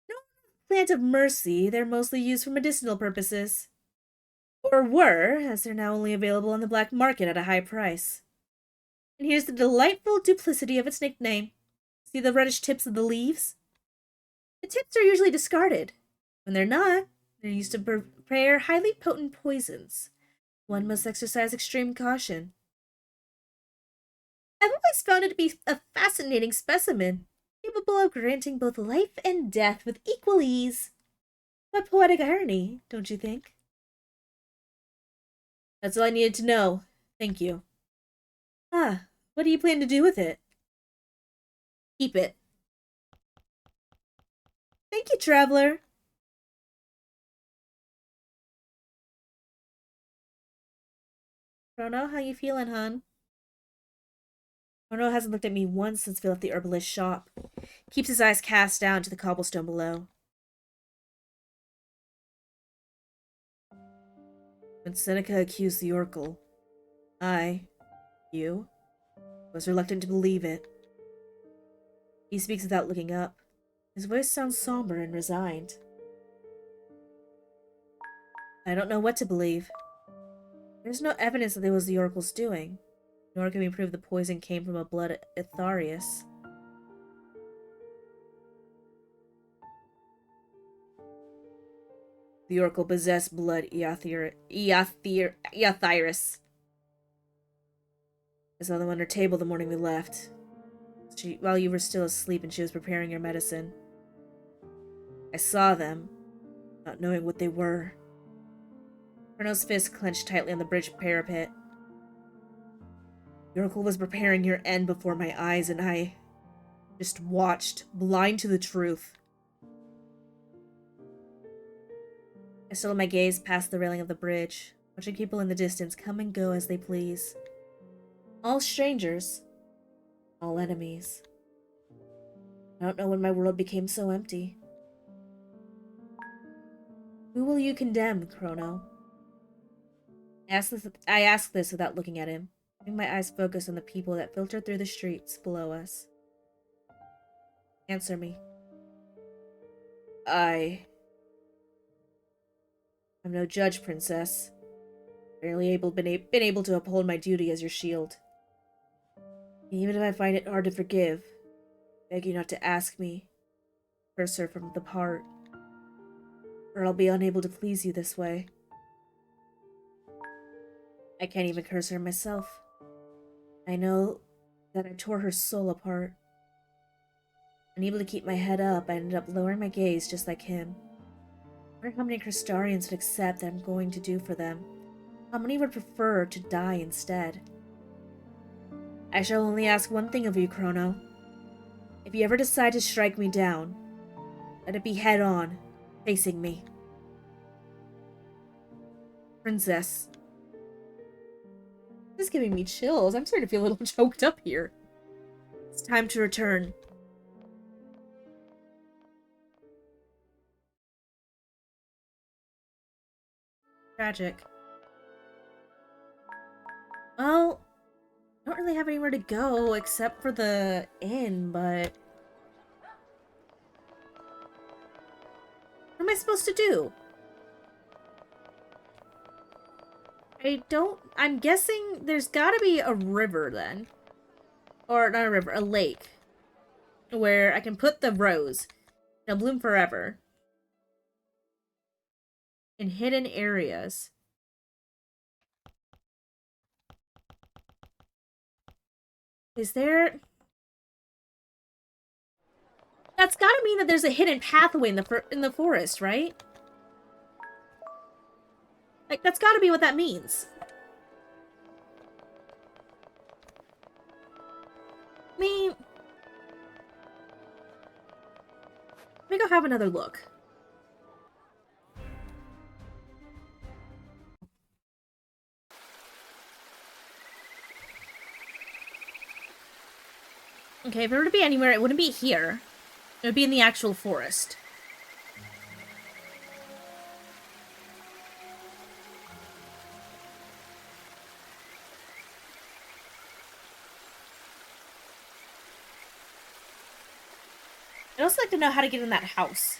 No, plant of mercy, they're mostly used for medicinal purposes. Or were, as they're now only available on the black market at a high price. And here's the delightful duplicity of its nickname. See the reddish tips of the leaves? The tips are usually discarded. When they're not, they're used to prepare highly potent poisons. One must exercise extreme caution. I've always found it to be a fascinating specimen, capable of granting both life and death with equal ease. What poetic irony, don't you think? That's all I needed to know. Thank you. Ah, what do you plan to do with it? Keep it. Thank you, traveler. Chrono, how you feeling, hon? Chrono hasn't looked at me once since we left the herbalist's shop. Keeps his eyes cast down to the cobblestone below. When Seneca accused the Oracle, you, was reluctant to believe it. He speaks without looking up. His voice sounds somber and resigned. I don't know what to believe. There's no evidence that it was the Oracle's doing, nor can we prove the poison came from a blood Itharius. The Oracle possessed blood Eathyrus. I saw them on her table the morning we left. While you were still asleep and she was preparing your medicine. I saw them, not knowing what they were. Chrono's fist clenched tightly on the bridge parapet. The Oracle was preparing your end before my eyes, and I just watched, blind to the truth. I still had my gaze past the railing of the bridge, watching people in the distance come and go as they please. All strangers, all enemies. I don't know when my world became so empty. Who will you condemn, Chrono? I ask this without looking at him, keeping my eyes focused on the people that filter through the streets below us. Answer me. I'm no judge, Princess. Barely been able to uphold my duty as your shield. Even if I find it hard to forgive, I beg you not to ask me. Curse her from the heart, or I'll be unable to please you this way. I can't even curse her myself. I know that I tore her soul apart. Unable to keep my head up, I ended up lowering my gaze just like him. I wonder how many Crystarians would accept that I'm going to do for them. How many would prefer to die instead? I shall only ask one thing of you, Chrono. If you ever decide to strike me down, let it be head on, facing me. Princess. This is giving me chills. I'm starting to feel a little choked up here. It's time to return. Tragic. Well, I don't really have anywhere to go except for the inn, but... what am I supposed to do? I'm guessing there's gotta be a river then. Or, not a river, a lake. Where I can put the rose. It'll bloom forever. In hidden areas. Is there... that's gotta mean that there's a hidden pathway in the forest, right? Like, that's gotta be what that means. I mean... let me go have another look. Okay, if it were to be anywhere, it wouldn't be here. It would be in the actual forest. I'd also like to know how to get in that house.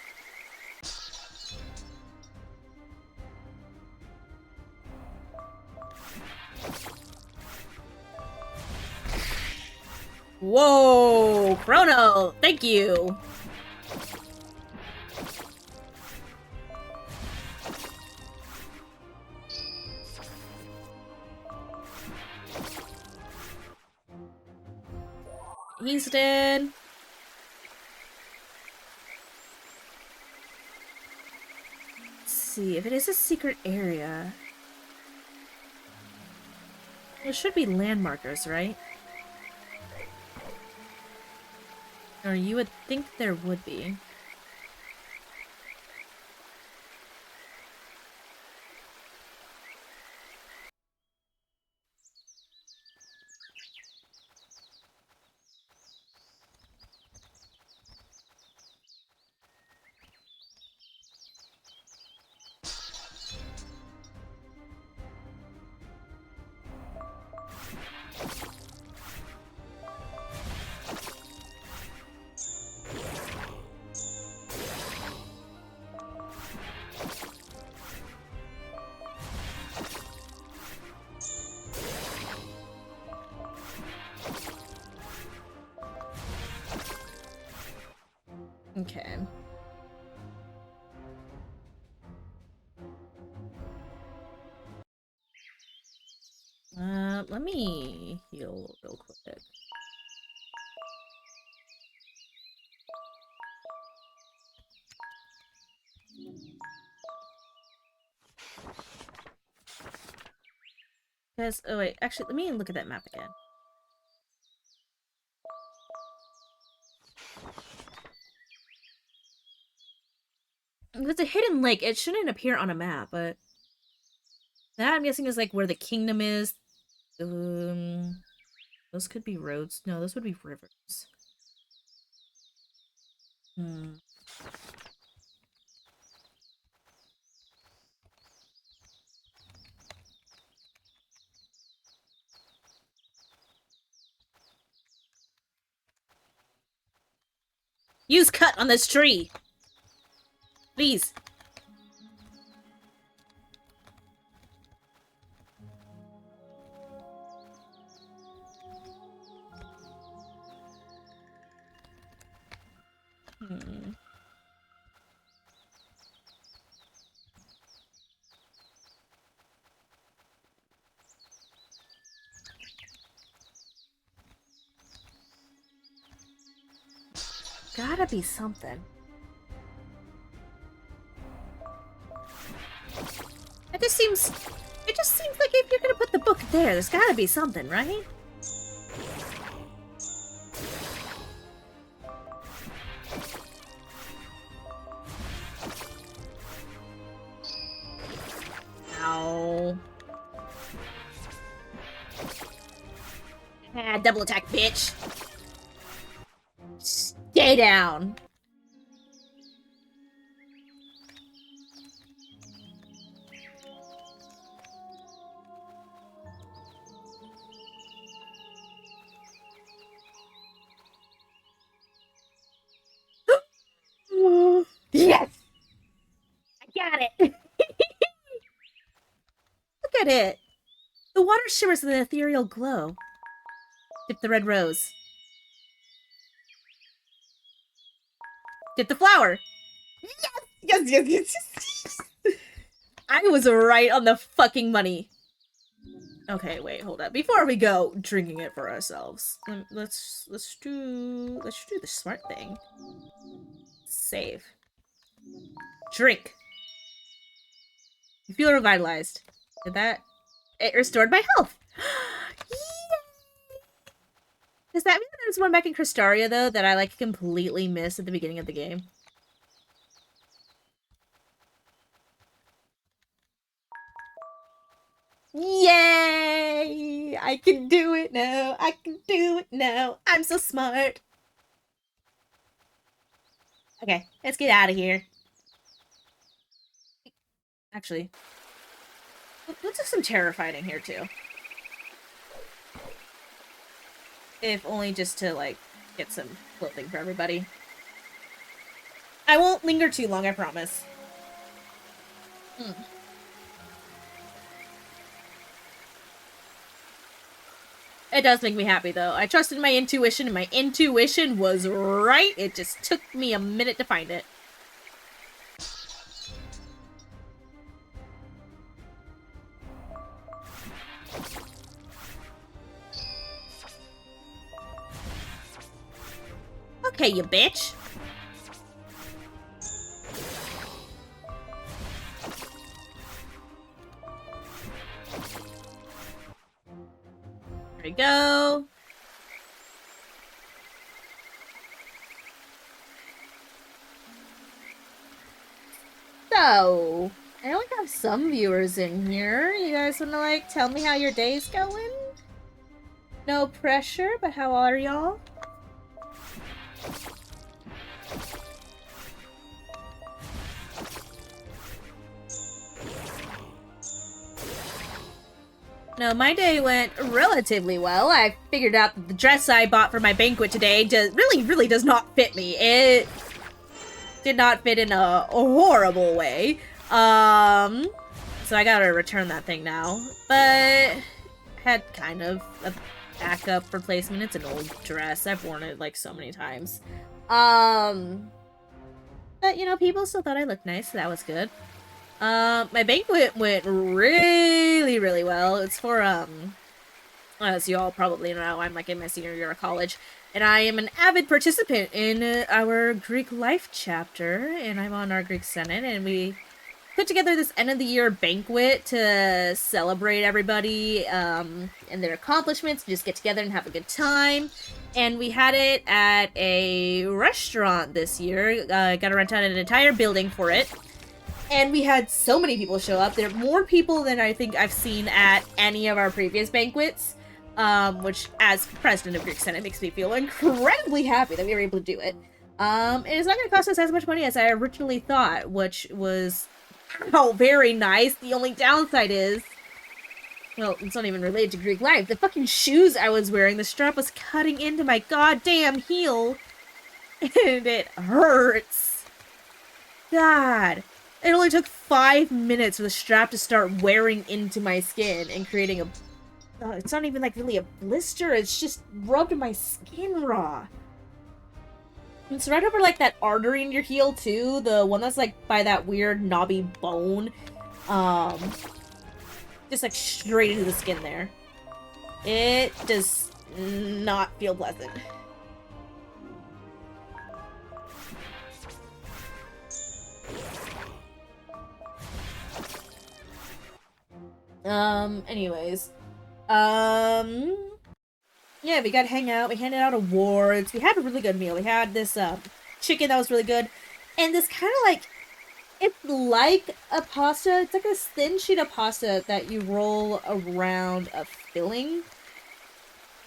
Whoa, Chrono, thank you. He's dead. Let's see, if it is a secret area... there should be landmarkers, right? Or you would think there would be. Okay. Let me heal real quick. Because, oh wait, actually, let me look at that map again. It's a hidden lake. It shouldn't appear on a map, but that I'm guessing is like where the kingdom is. Those could be roads. No, those would be rivers. Hmm. Use cut on this tree! Please! Hmm. Gotta be something. It just seems like if you're gonna put the book there's gotta be something, right? Ow. Ah, double attack, bitch! Stay down! Yes! I got it! Look at it! The water shimmers with an ethereal glow. Dip the red rose. Dip the flower! Yes! I was right on the fucking money. Okay, wait, hold up. Before we go drinking it for ourselves, let's do the smart thing. Save. Drink. You feel revitalized. Did that? It restored my health. Does that mean that there's one back in Cristaria though that I like completely missed at the beginning of the game? Yay! I can do it now. I can do it now. I'm so smart. Okay, let's get out of here. Actually, let's do some terror fighting here too. If only just to, like, get some clothing for everybody. I won't linger too long, I promise. It does make me happy, though. I trusted my intuition, and my intuition was right. It just took me a minute to find it. Okay, you bitch. There we go. So, I only have some viewers in here. You guys wanna, like, tell me how your day's going? No pressure, but how are y'all? No, my day went relatively well. I figured out that the dress I bought for my banquet today really does not fit me. It did not fit in a horrible way. So I gotta return that thing now. But had kind of a backup replacement. It's an old dress. I've worn it like so many times. But, you know, people still thought I looked nice, so that was good. My banquet went really, really well. It's for, as you all probably know, I'm like in my senior year of college, and I am an avid participant in our Greek life chapter, and I'm on our Greek Senate, and we put together this end of the year banquet to celebrate everybody and their accomplishments, just get together and have a good time. And we had it at a restaurant this year. Got to rent out an entire building for it. And we had so many people show up. There are more people than I think I've seen at any of our previous banquets. Which, as president of Greek Senate, makes me feel incredibly happy that we were able to do it. And it's not going to cost us as much money as I originally thought, which was, oh, very nice. The only downside is, well, it's not even related to Greek life. The fucking shoes I was wearing, the strap was cutting into my goddamn heel, and it hurts. God. It only took 5 minutes for the strap to start wearing into my skin and creating a... it's not even, like, really a blister. It's just rubbed my skin raw. It's right over, like, that artery in your heel, too. The one that's, like, by that weird knobby bone. Just, like, straight into the skin there. It does not feel pleasant. Anyways. Yeah, we got to hang out. We handed out awards. We had a really good meal. We had this, chicken that was really good. And this kind of, like, it's like a pasta. It's like a thin sheet of pasta that you roll around a filling.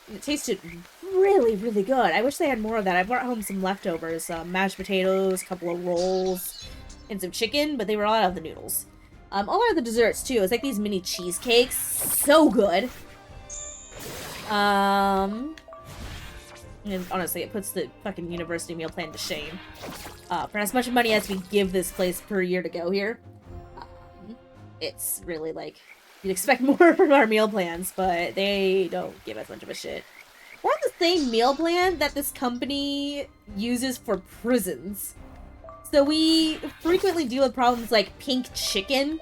And it tasted really, really good. I wish they had more of that. I brought home some leftovers. Mashed potatoes, a couple of rolls, and some chicken, but they were all out of the noodles. All are the desserts, too. It's like these mini cheesecakes. So good. And honestly, it puts the fucking university meal plan to shame. For as much money as we give this place per year to go here, it's really, like, you'd expect more from our meal plans, but they don't give as much of a shit. We're on the same meal plan that this company uses for prisons. So we frequently deal with problems like pink chicken,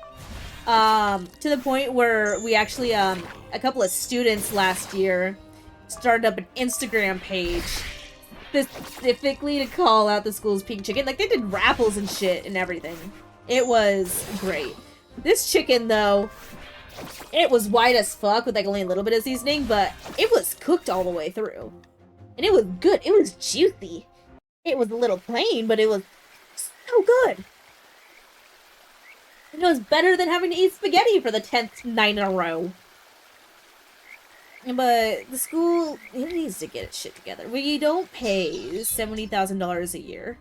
to the point where we actually, a couple of students last year started up an Instagram page specifically to call out the school's pink chicken. Like, they did raffles and shit and everything. It was great. This chicken, though, it was white as fuck with, like, only a little bit of seasoning, but it was cooked all the way through. And it was good. It was juicy. It was a little plain, but it was so good. And it was better than having to eat spaghetti for the 10th night in a row. But the school, it needs to get its shit together. We don't pay $70,000 a year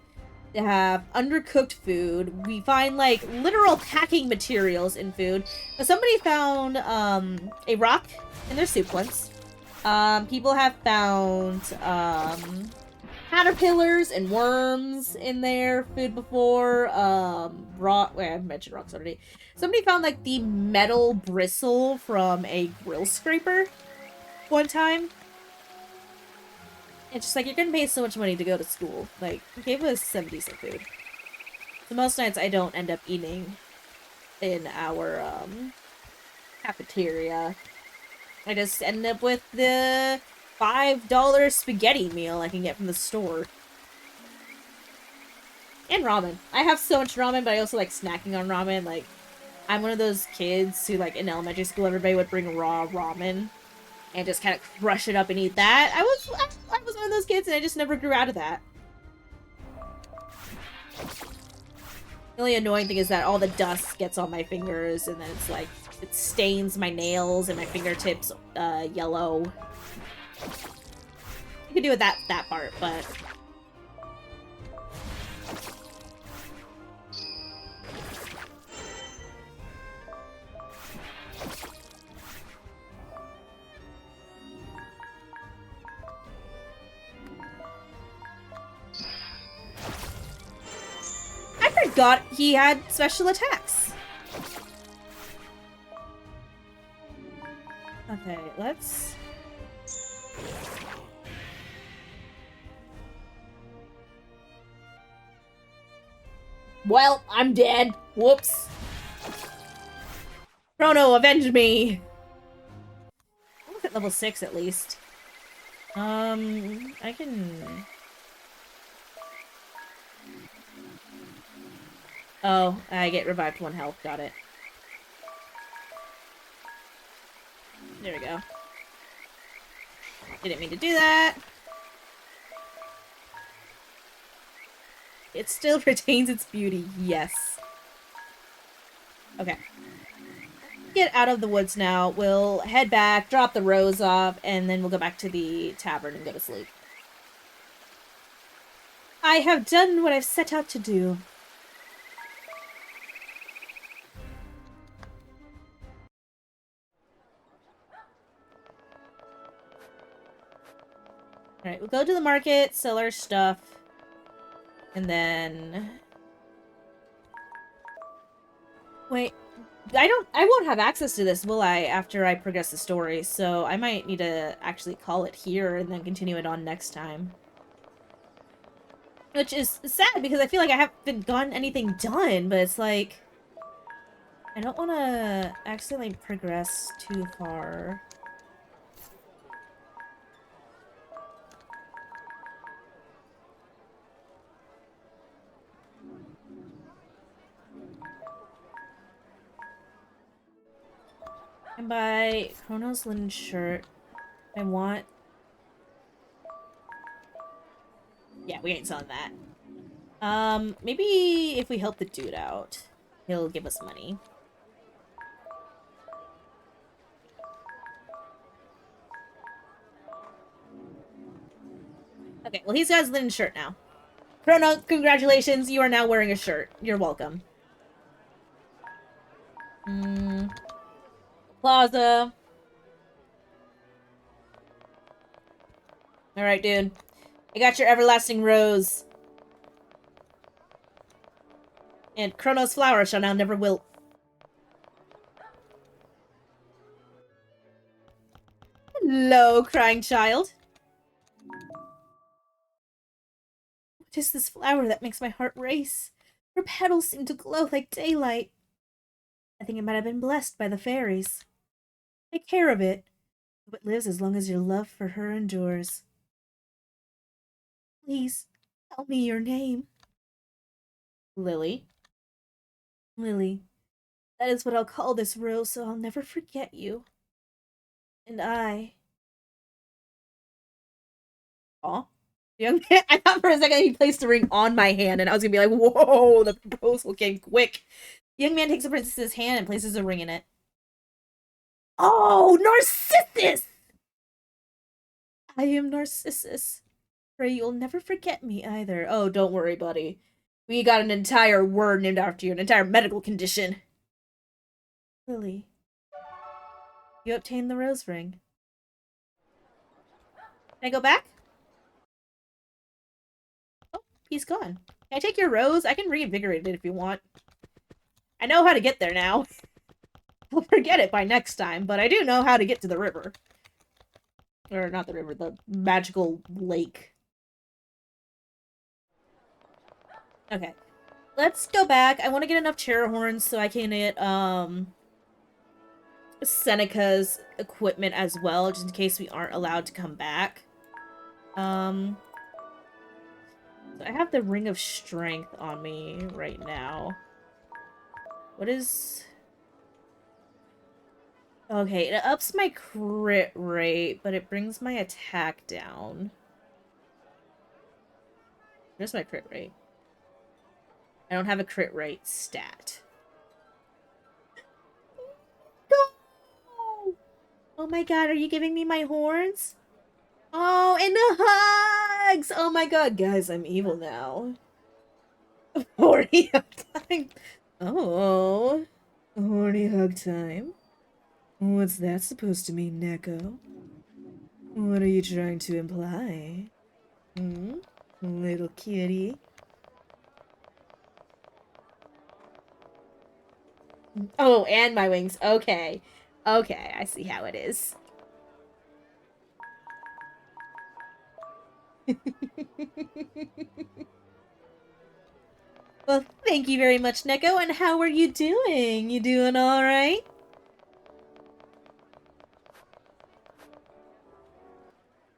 to have undercooked food. We find, like, literal packing materials in food. But somebody found, a rock in their soup once. People have found, caterpillars and worms in their food before. Wait, I've mentioned rocks already. Somebody found, like, the metal bristle from a grill scraper one time. It's just like, you're gonna pay so much money to go to school. Like, gave us some decent food. So most nights I don't end up eating in our, cafeteria. I just end up with the $5 spaghetti meal I can get from the store. And ramen. I have so much ramen, but I also like snacking on ramen. Like, I'm one of those kids who, like, in elementary school, everybody would bring raw ramen and just kind of crush it up and eat that. I was one of those kids, and I just never grew out of that. The only annoying thing is that all the dust gets on my fingers, and then it's like, it stains my nails and my fingertips yellow. You can do with that part, but... I forgot he had special attacks. Okay, let's... Well, I'm dead. Whoops. Chrono, avenge me! I'm at level 6 at least. I can... Oh, I get revived 1 health. Got it. There we go. Didn't mean to do that. It still retains its beauty, yes. Okay. Get out of the woods now. We'll head back, drop the rose off, and then we'll go back to the tavern and go to sleep. I have done what I've set out to do. Alright, we'll go to the market, sell our stuff, and then... Wait, I won't have access to this, will I, after I progress the story, so I might need to actually call it here and then continue it on next time. Which is sad, because I feel like I haven't gotten anything done, but it's like... I don't want to accidentally progress too far. And by Chrono's linen shirt, I want... Yeah, we ain't selling that. Maybe if we help the dude out, he'll give us money. Okay, well, he's got his linen shirt now. Chrono, congratulations, you are now wearing a shirt. You're welcome. Plaza. Alright, dude. I got your everlasting rose. And Chrono's flower shall now never wilt. Hello, crying child. What is this flower that makes my heart race? Her petals seem to glow like daylight. I think it might have been blessed by the fairies. Take care of it. It lives as long as your love for her endures. Please, tell me your name. Lily. Lily. That is what I'll call this rose, so I'll never forget you. And I... Aw. Young man, I thought for a second he placed the ring on my hand, and I was gonna be like, whoa, the proposal came quick. The young man takes the princess's hand and places a ring in it. Oh, Narcissus! I am Narcissus. Pray you'll never forget me either. Oh, don't worry, buddy. We got an entire word named after you, an entire medical condition. Lily. You obtained the rose ring. Can I go back? Oh, he's gone. Can I take your rose? I can reinvigorate it if you want. I know how to get there now. I'll forget it by next time, but I do know how to get to the river. Or not the river, the magical lake. Okay. Let's go back. I want to get enough chair horns so I can get, Seneca's equipment as well, just in case we aren't allowed to come back. So I have the Ring of Strength on me right now. What is... Okay, it ups my crit rate, but it brings my attack down. Where's my crit rate? I don't have a crit rate stat. No! Oh my god, are you giving me my horns? Oh, and the hugs! Oh my god, guys, I'm evil now. Horny hug time. Oh. Horny hug time? What's that supposed to mean, Neko? What are you trying to imply? Hmm? Little kitty? Oh, and my wings. Okay. Okay, I see how it is. Well, thank you very much, Neko, and how are you doing? You doing alright?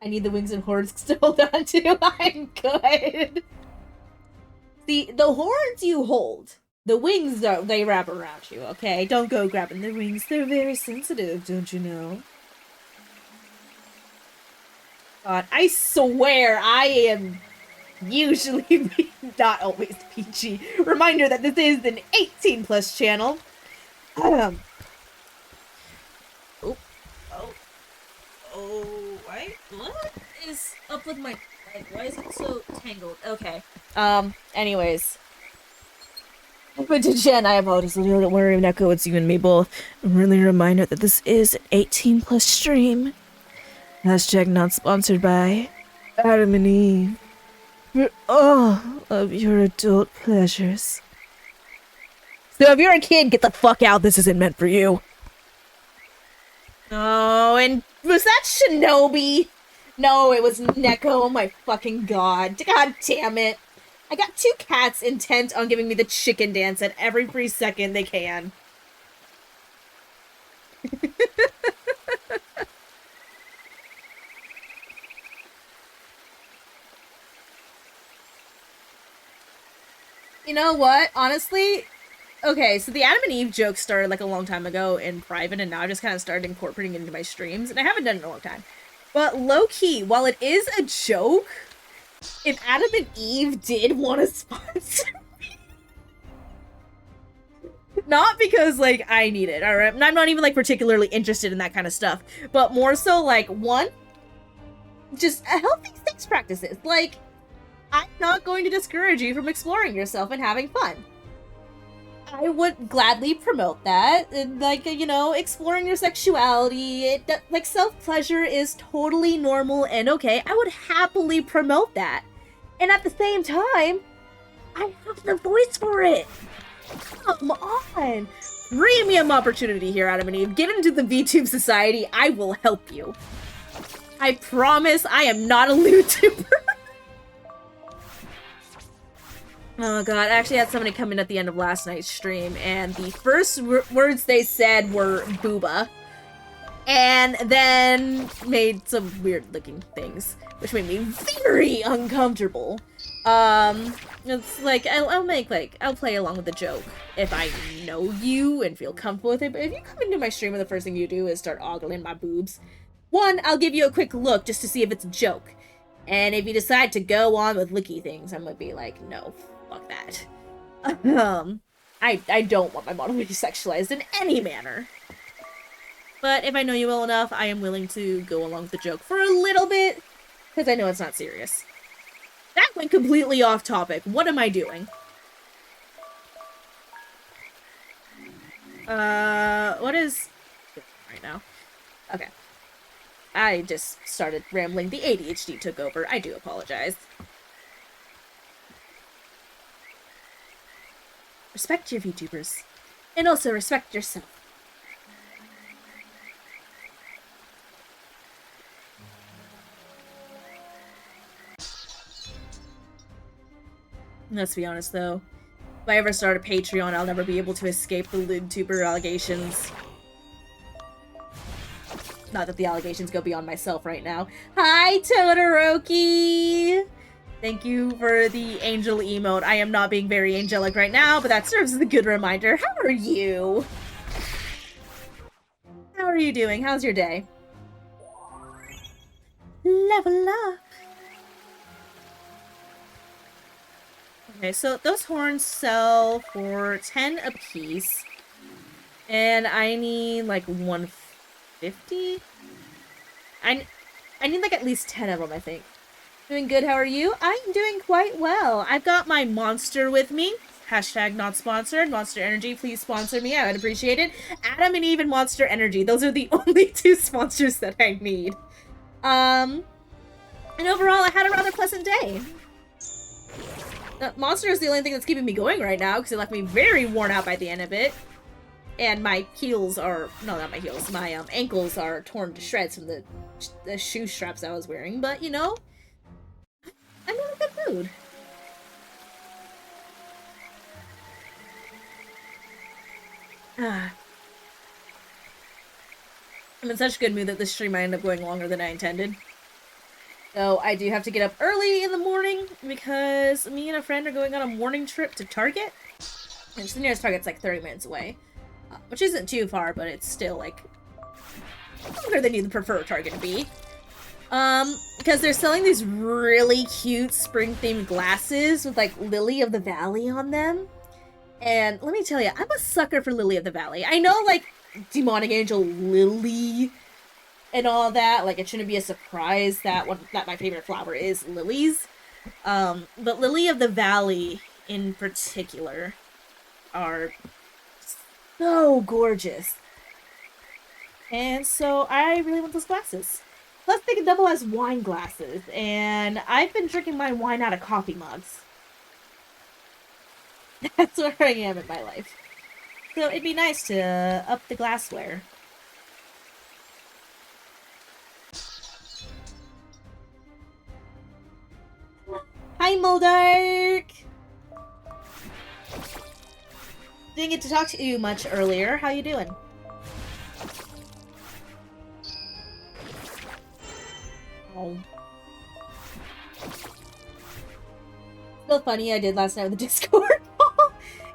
I need the wings and horns to hold on to. I'm good. See, the horns you hold. The wings, they wrap around you, okay? Don't go grabbing the wings. They're very sensitive, don't you know? God, I swear I am usually not always PG. Reminder that this is an 18 plus channel. Oh, oh, oh, what is up with my leg? Why is it so tangled? Okay. Anyways. But to Jen, I apologize. Don't worry, Neko, it's you and me both. A really reminder that this is an 18 plus stream. Hashtag not sponsored by Adam and Eve. For all of your adult pleasures. So if you're a kid, get the fuck out. This isn't meant for you. Oh, and was that Shinobi? No, it was Neko. Oh my fucking god. God damn it. I got two cats intent on giving me the chicken dance at every free second they can. You know what? Honestly, okay, so the Adam and Eve joke started like a long time ago in private, and now I've just kind of started incorporating it into my streams, and I haven't done it in a long time. But low-key, while it is a joke, if Adam and Eve did want to sponsor me, not because, like, I need it, alright? I'm not even, like, particularly interested in that kind of stuff, but more so, like, one, just healthy sex practices. Like, I'm not going to discourage you from exploring yourself and having fun. I would gladly promote that, and, like, you know, exploring your sexuality, like, self-pleasure is totally normal and okay. I would happily promote that. And at the same time, I have the voice for it. Come on. Premium opportunity here, Adam and Eve. Get into the VTube society. I will help you. I promise I am not a LewTuber. Oh god, I actually had somebody come in at the end of last night's stream, and the first words they said were booba, and then made some weird-looking things, which made me very uncomfortable. It's like, I'll play along with the joke if I know you and feel comfortable with it, but if you come into my stream and the first thing you do is start ogling my boobs, one, I'll give you a quick look just to see if it's a joke, and if you decide to go on with licky things, I'm gonna be like, no. Fuck that. I don't want my model to be sexualized in any manner. But if I know you well enough, I am willing to go along with the joke for a little bit, because I know it's not serious. That went completely off topic. What am I doing? What is... right now? Okay. I just started rambling. The ADHD took over. I do apologize. Respect your VTubers. And also respect yourself. Let's be honest, though. If I ever start a Patreon, I'll never be able to escape the LewTuber allegations. Not that the allegations go beyond myself right now. Hi, Todoroki! Thank you for the angel emote. I am not being very angelic right now, but that serves as a good reminder. How are you? How are you doing? How's your day? Level up! Okay, so those horns sell for 10 apiece. And I need, like, 150? I need, like, at least 10 of them, I think. Doing good, how are you? I'm doing quite well. I've got my monster with me. Hashtag not sponsored. Monster Energy, please sponsor me. I would appreciate it. Adam and Eve and Monster Energy. Those are the only two sponsors that I need. And overall, I had a rather pleasant day. Monster is the only thing that's keeping me going right now, because it left me very worn out by the end of it. And my heels are... no, not my heels. My ankles are torn to shreds from the shoe straps I was wearing. But, you know... I'm in a good mood. I'm in such a good mood that this stream might end up going longer than I intended. So I do have to get up early in the morning because me and a friend are going on a morning trip to Target. And the nearest Target's like 30 minutes away. Which isn't too far, but it's still like longer than you'd prefer Target to be. Because they're selling these really cute spring-themed glasses with like Lily of the Valley on them. And let me tell you, I'm a sucker for Lily of the Valley. I know, like, Demonic Angel Lily and all that. Like, it shouldn't be a surprise that my favorite flower is lilies. But Lily of the Valley, in particular, are so gorgeous. And so I really want those glasses. Plus, they can double as wine glasses. And I've been drinking my wine out of coffee mugs. That's where I am in my life. So it'd be nice to up the glassware. Hi, Moldark! Didn't get to talk to you much earlier. How you doing? Oh. Still funny I did last night with the Discord.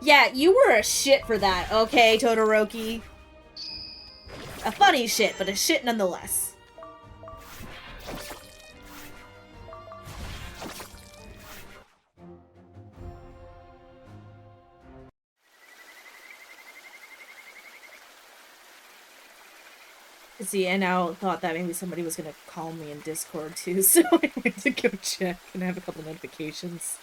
Yeah, you were a shit for that, okay, Todoroki? A funny shit, but a shit nonetheless. See, I now thought that maybe somebody was gonna call me in Discord too, so I went to go check and I have a couple notifications.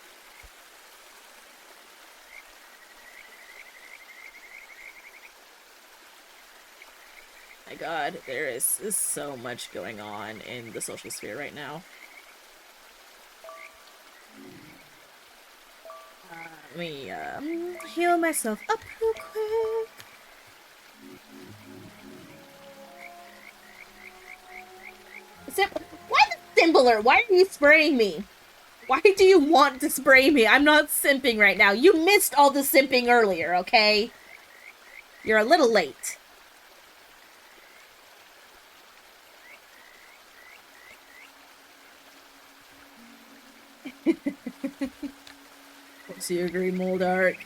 My god, there is so much going on in the social sphere right now. Let me heal myself up real quick. Why the Simbler? Why are you spraying me? Why do you want to spray me? I'm not simping right now. You missed all the simping earlier, okay? You're a little late. Do you agree, Moldark?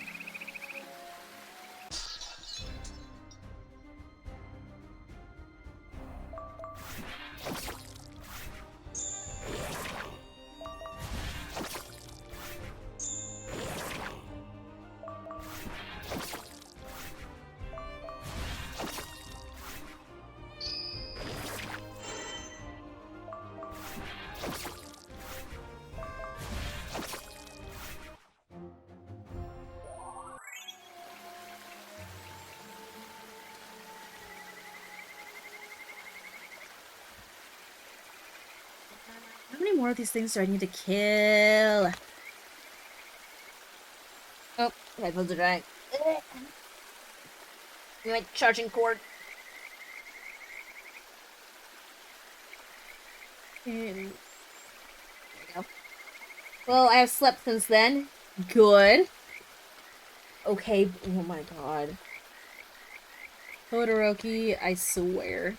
How many more of these things do I need to kill? Oh, headphones are dying. My charging cord. There you go. Well, I have slept since then. Good. Okay, oh my god. Todoroki, I swear.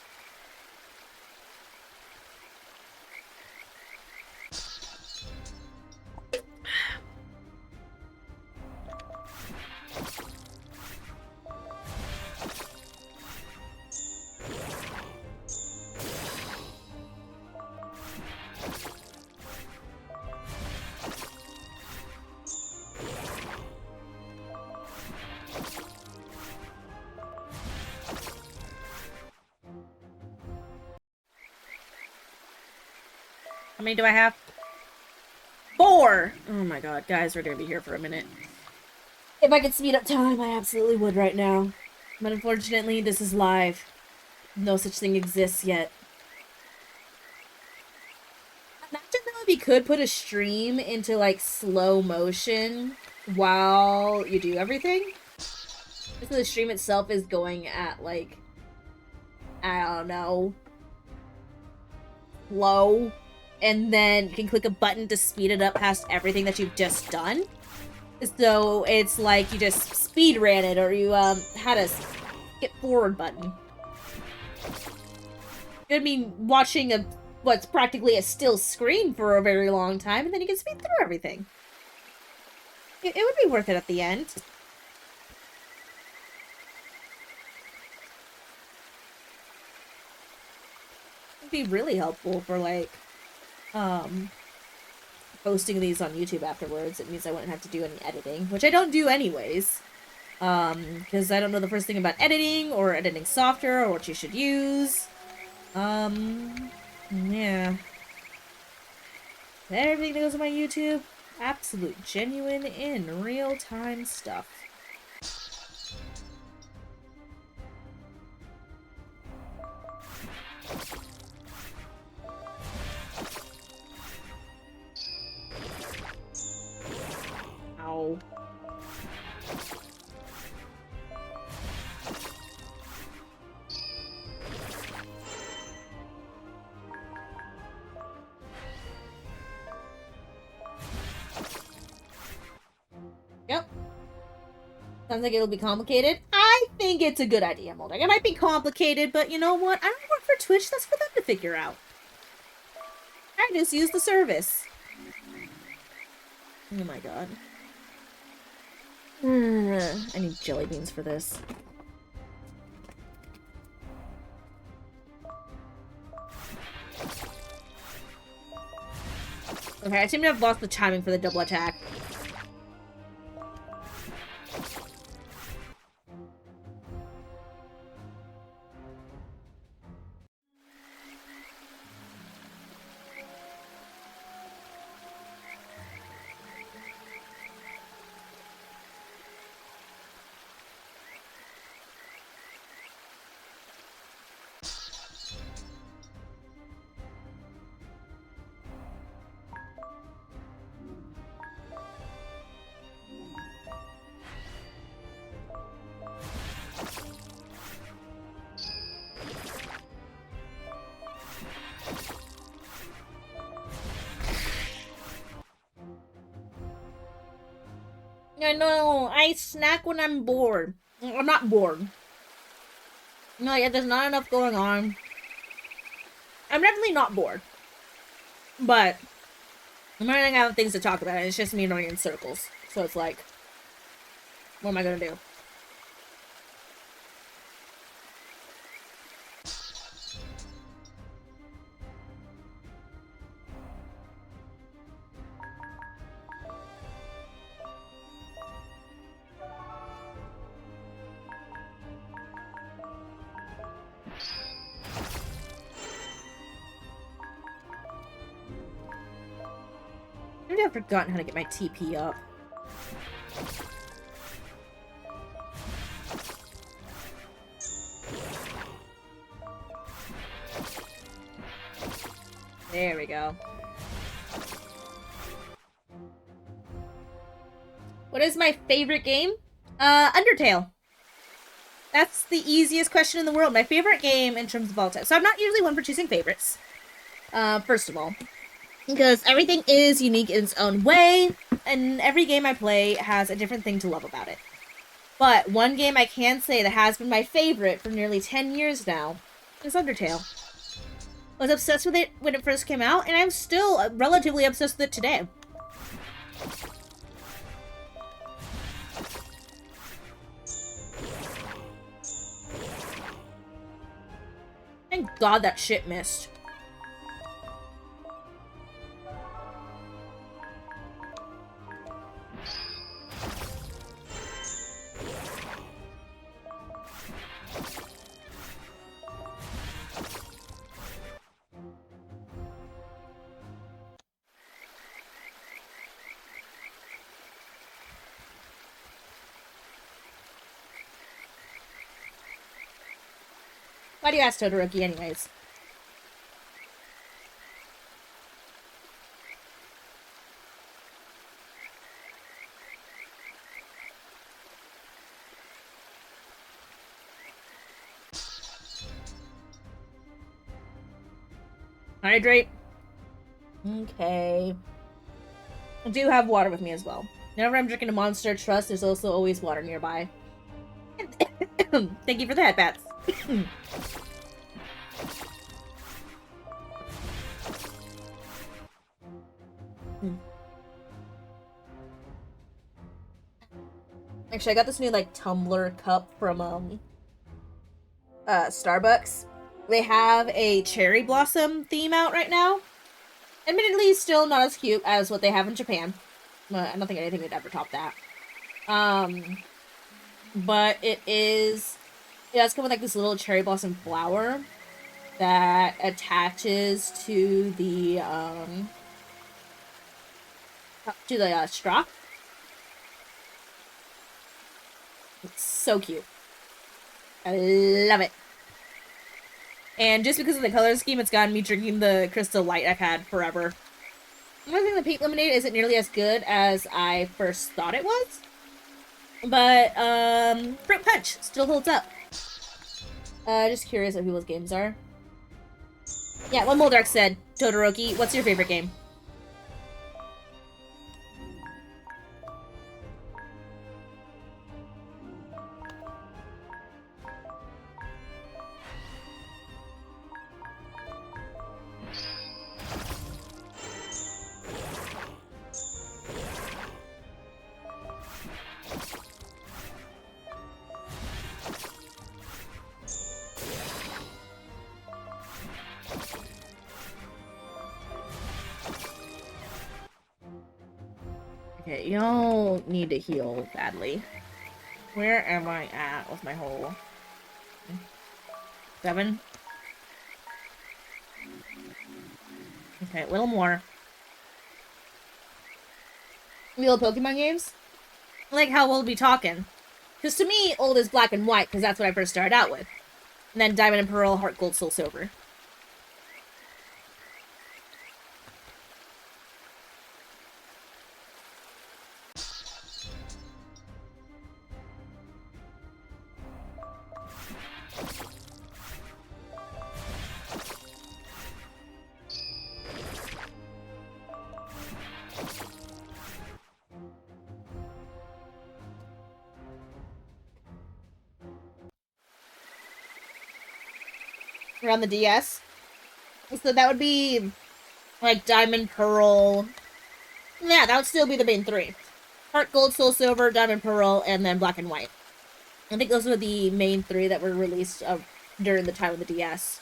How many do I have? 4! Oh my god, guys, we're gonna be here for a minute. If I could speed up time, I absolutely would right now. But unfortunately, this is live. No such thing exists yet. Imagine though if you could put a stream into, like, slow motion while you do everything. So the stream itself is going at, like, I don't know, low. And then you can click a button to speed it up past everything that you've just done. So it's like you just speed ran it, or you had a skip forward button. I mean, watching what's practically a still screen for a very long time, and then you can speed through everything. It would be worth it at the end. It'd be really helpful for, like, posting these on YouTube afterwards. It means I wouldn't have to do any editing, which I don't do anyways. Because I don't know the first thing about editing, or editing software, or what you should use. Yeah. Everything that goes on my YouTube, absolute, genuine, in real-time stuff. Ow. Yep. Sounds like it'll be complicated. I think it's a good idea, Molding. It might be complicated, but you know what? I don't work for Twitch. That's for them to figure out. I just use the service. Oh my god. I need jelly beans for this. Okay, I seem to have lost the timing for the double attack. I know, I snack when I'm bored. I'm not bored. No, yeah, there's not enough going on. I'm definitely not bored. But I'm running out of things to talk about, and it's just me running in circles. So it's like, what am I gonna do? Maybe I've forgotten how to get my TP up. There we go. What is my favorite game? Undertale. That's the easiest question in the world. My favorite game in terms of all time. So I'm not usually one for choosing favorites. First of all. Because everything is unique in its own way, and every game I play has a different thing to love about it. But one game I can say that has been my favorite for nearly 10 years now is Undertale. I was obsessed with it when it first came out, and I'm still relatively obsessed with it today. Thank God that shit missed. Why do you ask Todoroki anyways? Hydrate. Okay. I do have water with me as well. Whenever I'm drinking a Monster Trust, there's also always water nearby. Thank you for the headbats. Actually, I got this new, like, tumbler cup from, Starbucks. They have a cherry blossom theme out right now. Admittedly, still not as cute as what they have in Japan. But I don't think anything would ever top that. But it does come with, like, this little cherry blossom flower that attaches to the, straw. It's so cute. I love it. And just because of the color scheme, it's gotten me drinking the Crystal Light I've had forever. I think the pink lemonade isn't nearly as good as I first thought it was. But, Fruit Punch still holds up. Just curious what people's games are. Yeah, what Moldark said, Todoroki, what's your favorite game? Okay, y'all need to heal badly. Where am I at with my whole... 7? Okay, a little more. The old Pokemon games? Like how old we talking? Because to me, old is black and white, because that's what I first started out with. And then Diamond and Pearl, Heart Gold, Soul Silver. Around the DS. So that would be like Diamond, Pearl. Yeah, that would still be the main 3. Heart Gold, Soul Silver, Diamond, Pearl, and then Black and White. I think those were the main 3 that were released during the time of the DS.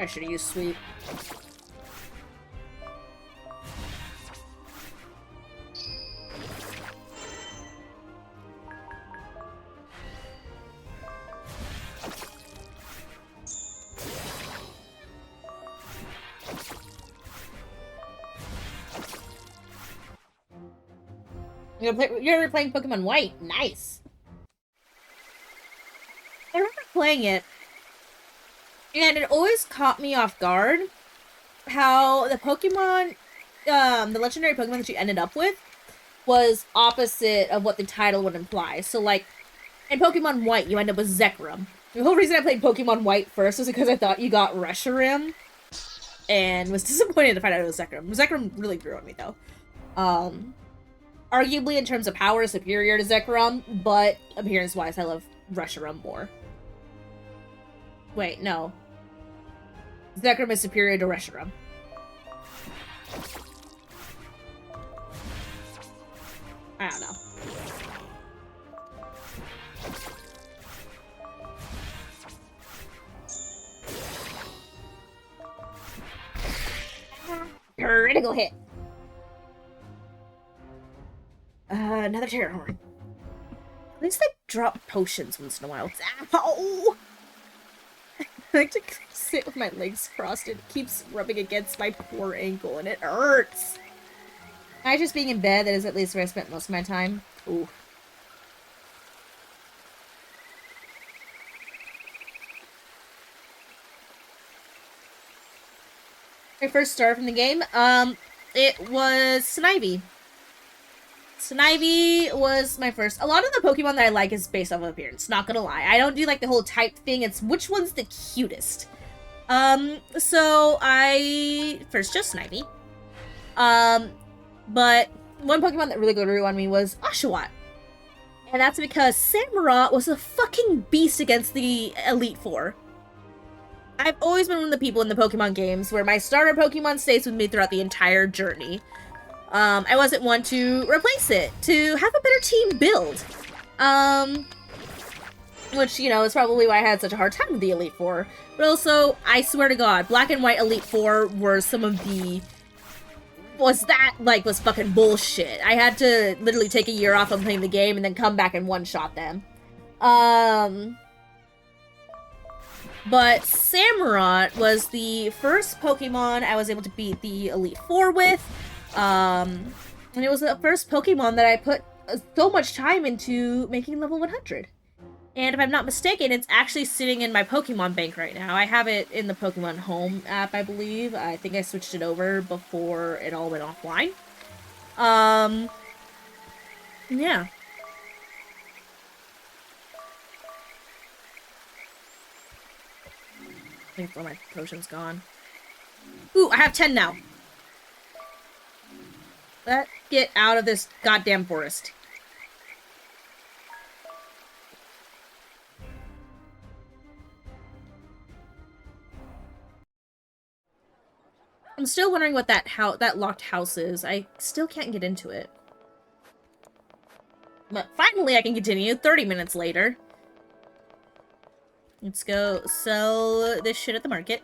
I should have used Sweep. You're playing Pokemon White. Nice. I remember playing it, and it always caught me off guard how the Pokemon, the legendary Pokemon that you ended up with was opposite of what the title would imply. So, like, in Pokemon White, you end up with Zekrom. The whole reason I played Pokemon White first was because I thought you got Reshiram, and was disappointed to find out it was Zekrom. Zekrom really grew on me, though. Arguably, in terms of power, superior to Zekrom, but appearance-wise, I love Reshiram more. Wait, no. Zekrom is superior to Reshiram. I don't know. Critical hit. Another Terror Horn. At least they drop potions once in a while. Ow! I like to sit with my legs crossed. It keeps rubbing against my poor ankle, and it hurts. I just being in bed, that is at least where I spent most of my time. Ooh. I first started from the game. It was Snivy. Snivy was my first. A lot of the Pokemon that I like is based off of appearance, not gonna lie. I don't do like the whole type thing, it's which one's the cutest. So I first chose Snivy. But one Pokemon that really grew on me was Oshawott. And that's because Samurott was a fucking beast against the Elite Four. I've always been one of the people in the Pokemon games where my starter Pokemon stays with me throughout the entire journey. I wasn't one to replace it, to have a better team build. Which, you know, is probably why I had such a hard time with the Elite Four. But also, I swear to God, Black and White Elite Four were some of the... was fucking bullshit. I had to literally take a year off of playing the game and then come back and one-shot them. But Samurott was the first Pokemon I was able to beat the Elite Four with. And it was the first Pokemon that I put so much time into making level 100. And if I'm not mistaken, it's actually sitting in my Pokemon bank right now. I have it in the Pokemon Home app, I believe. I think I switched it over before it all went offline. Yeah. I think all my potions gone. Ooh, I have 10 now. Let's get out of this goddamn forest. I'm still wondering what that locked house is. I still can't get into it. But finally I can continue 30 minutes later. Let's go sell this shit at the market.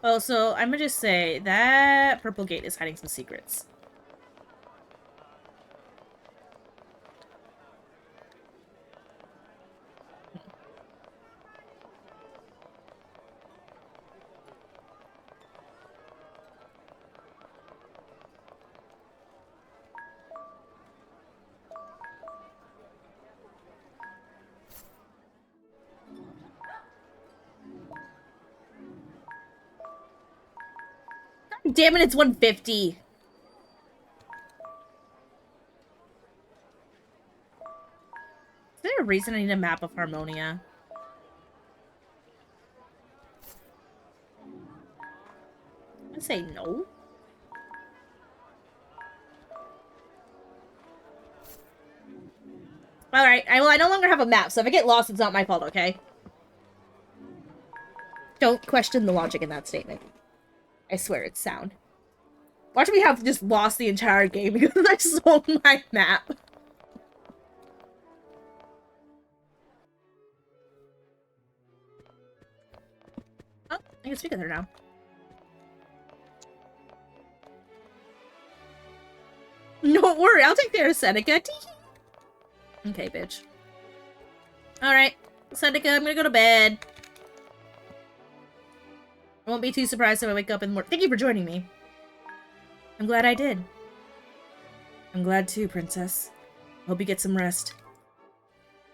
Oh, so I'm gonna just say that purple gate is hiding some secrets. Damn it, it's 150. Is there a reason I need a map of Harmonia? I say no. Alright, I no longer have a map, so if I get lost, it's not my fault, okay? Don't question the logic in that statement. I swear it's sound. Watch me have just lost the entire game because I sold my map. Oh, I can speak with her now. Don't worry, I'll take care of Seneca. Okay, bitch. Alright, Seneca, I'm gonna go to bed. I won't be too surprised if I wake up in the morning. Thank you for joining me. I'm glad I did. I'm glad too, princess. Hope you get some rest.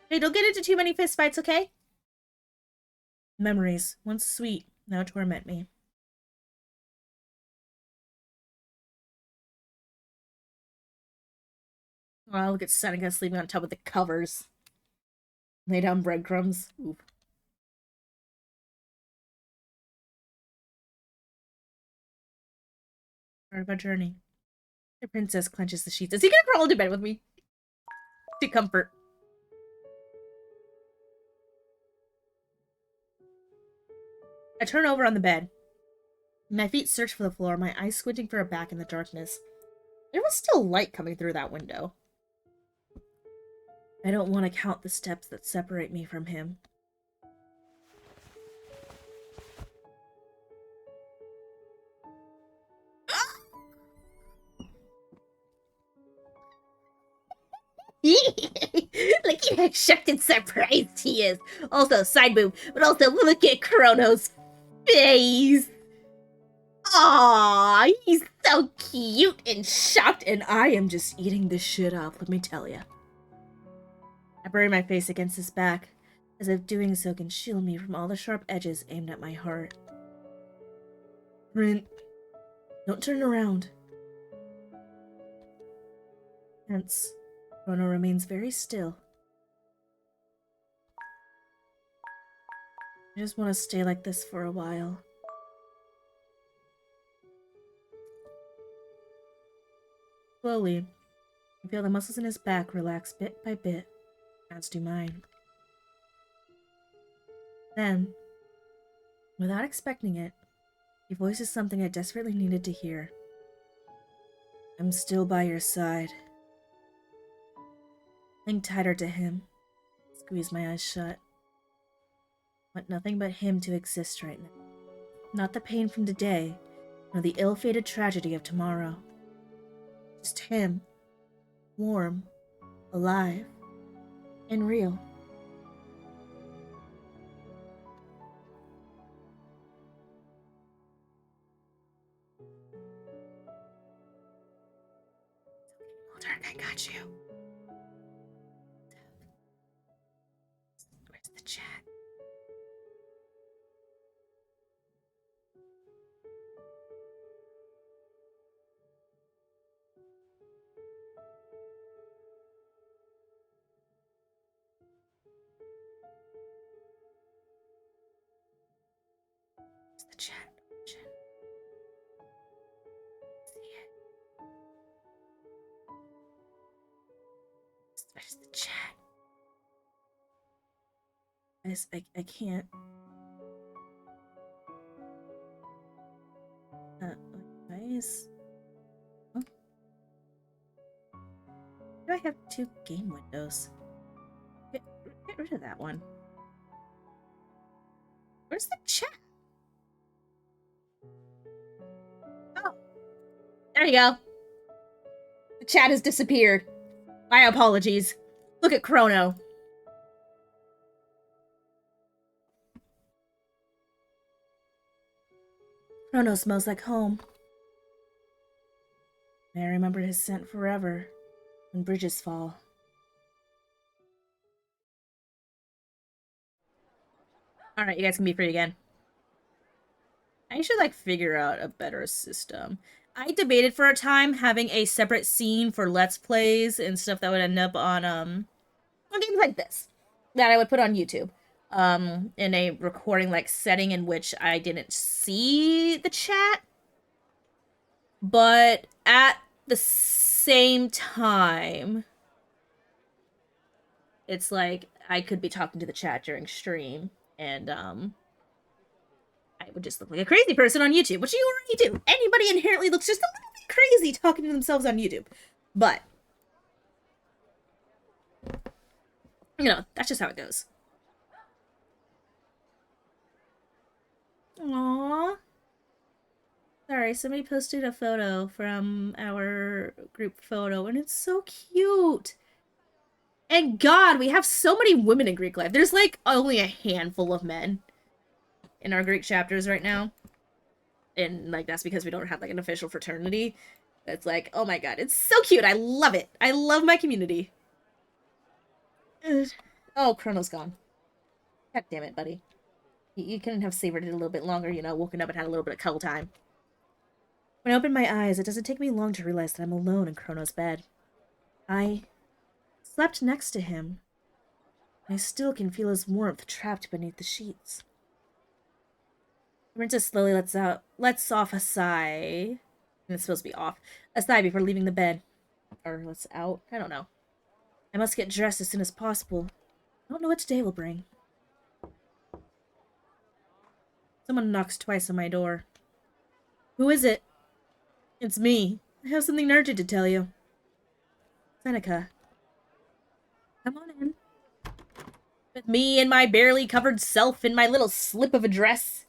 Hey, don't get into too many fistfights, okay? Memories, once sweet, now torment me. Oh, look at Seneca sleeping on top of the covers. Lay down breadcrumbs. Oop. Part of our journey. The princess clenches the sheets. Is he gonna crawl into bed with me? To comfort. I turn over on the bed. My feet search for the floor, my eyes squinting for a back in the darkness. There was still light coming through that window. I don't want to count the steps that separate me from him. Look at how shocked and surprised he is. Also, side boob, but also look at Chrono's face. Aww, he's so cute and shocked, and I am just eating this shit up, let me tell ya. I bury my face against his back, as if doing so can shield me from all the sharp edges aimed at my heart. Rin, don't turn around. Hence, Chrono remains very still. I just want to stay like this for a while. Slowly, I feel the muscles in his back relax bit by bit, as do mine. Then, without expecting it, he voices something I desperately needed to hear. I'm still by your side. Cling tighter to him. Squeeze my eyes shut. Want nothing but him to exist right now. Not the pain from today, nor the ill-fated tragedy of tomorrow. Just him. Warm. Alive. And real. Hold on, I got you. Where's the chat? Where's the chat? See it. Where's the chat? I can't. Guys. Oh. Do I have 2 game windows? Get rid of that one. Where's the chat? Oh. There you go. The chat has disappeared. My apologies. Look at Chrono. Chrono smells like home. May I remember his scent forever when bridges fall. Alright, you guys can be free again. I should, figure out a better system. I debated for a time having a separate scene for Let's Plays and stuff that would end up on games like this. That I would put on YouTube. In a recording, setting in which I didn't see the chat. But at the same time, it's like I could be talking to the chat during stream, and I would just look like a crazy person on YouTube, which you already do. Anybody inherently looks just a little bit crazy talking to themselves on YouTube. But, that's just how it goes. Aww. Sorry, somebody posted a photo from our group photo, and it's so cute. And God, we have so many women in Greek life. There's, only a handful of men in our Greek chapters right now. And, that's because we don't have, an official fraternity. It's oh my God, it's so cute. I love it. I love my community. Oh, Chrono's gone. God damn it, buddy. You couldn't have savored it a little bit longer, woken up and had a little bit of cuddle time. When I open my eyes, it doesn't take me long to realize that I'm alone in Chrono's bed. I slept next to him. I still can feel his warmth trapped beneath the sheets. Princess slowly lets off a sigh. And it's supposed to be off. A sigh before leaving the bed. Or lets out. I don't know. I must get dressed as soon as possible. I don't know what today will bring. Someone knocks twice on my door. Who is it? It's me. I have something urgent to tell you. Seneca. Come on in. With me and my barely covered self in my little slip of a dress.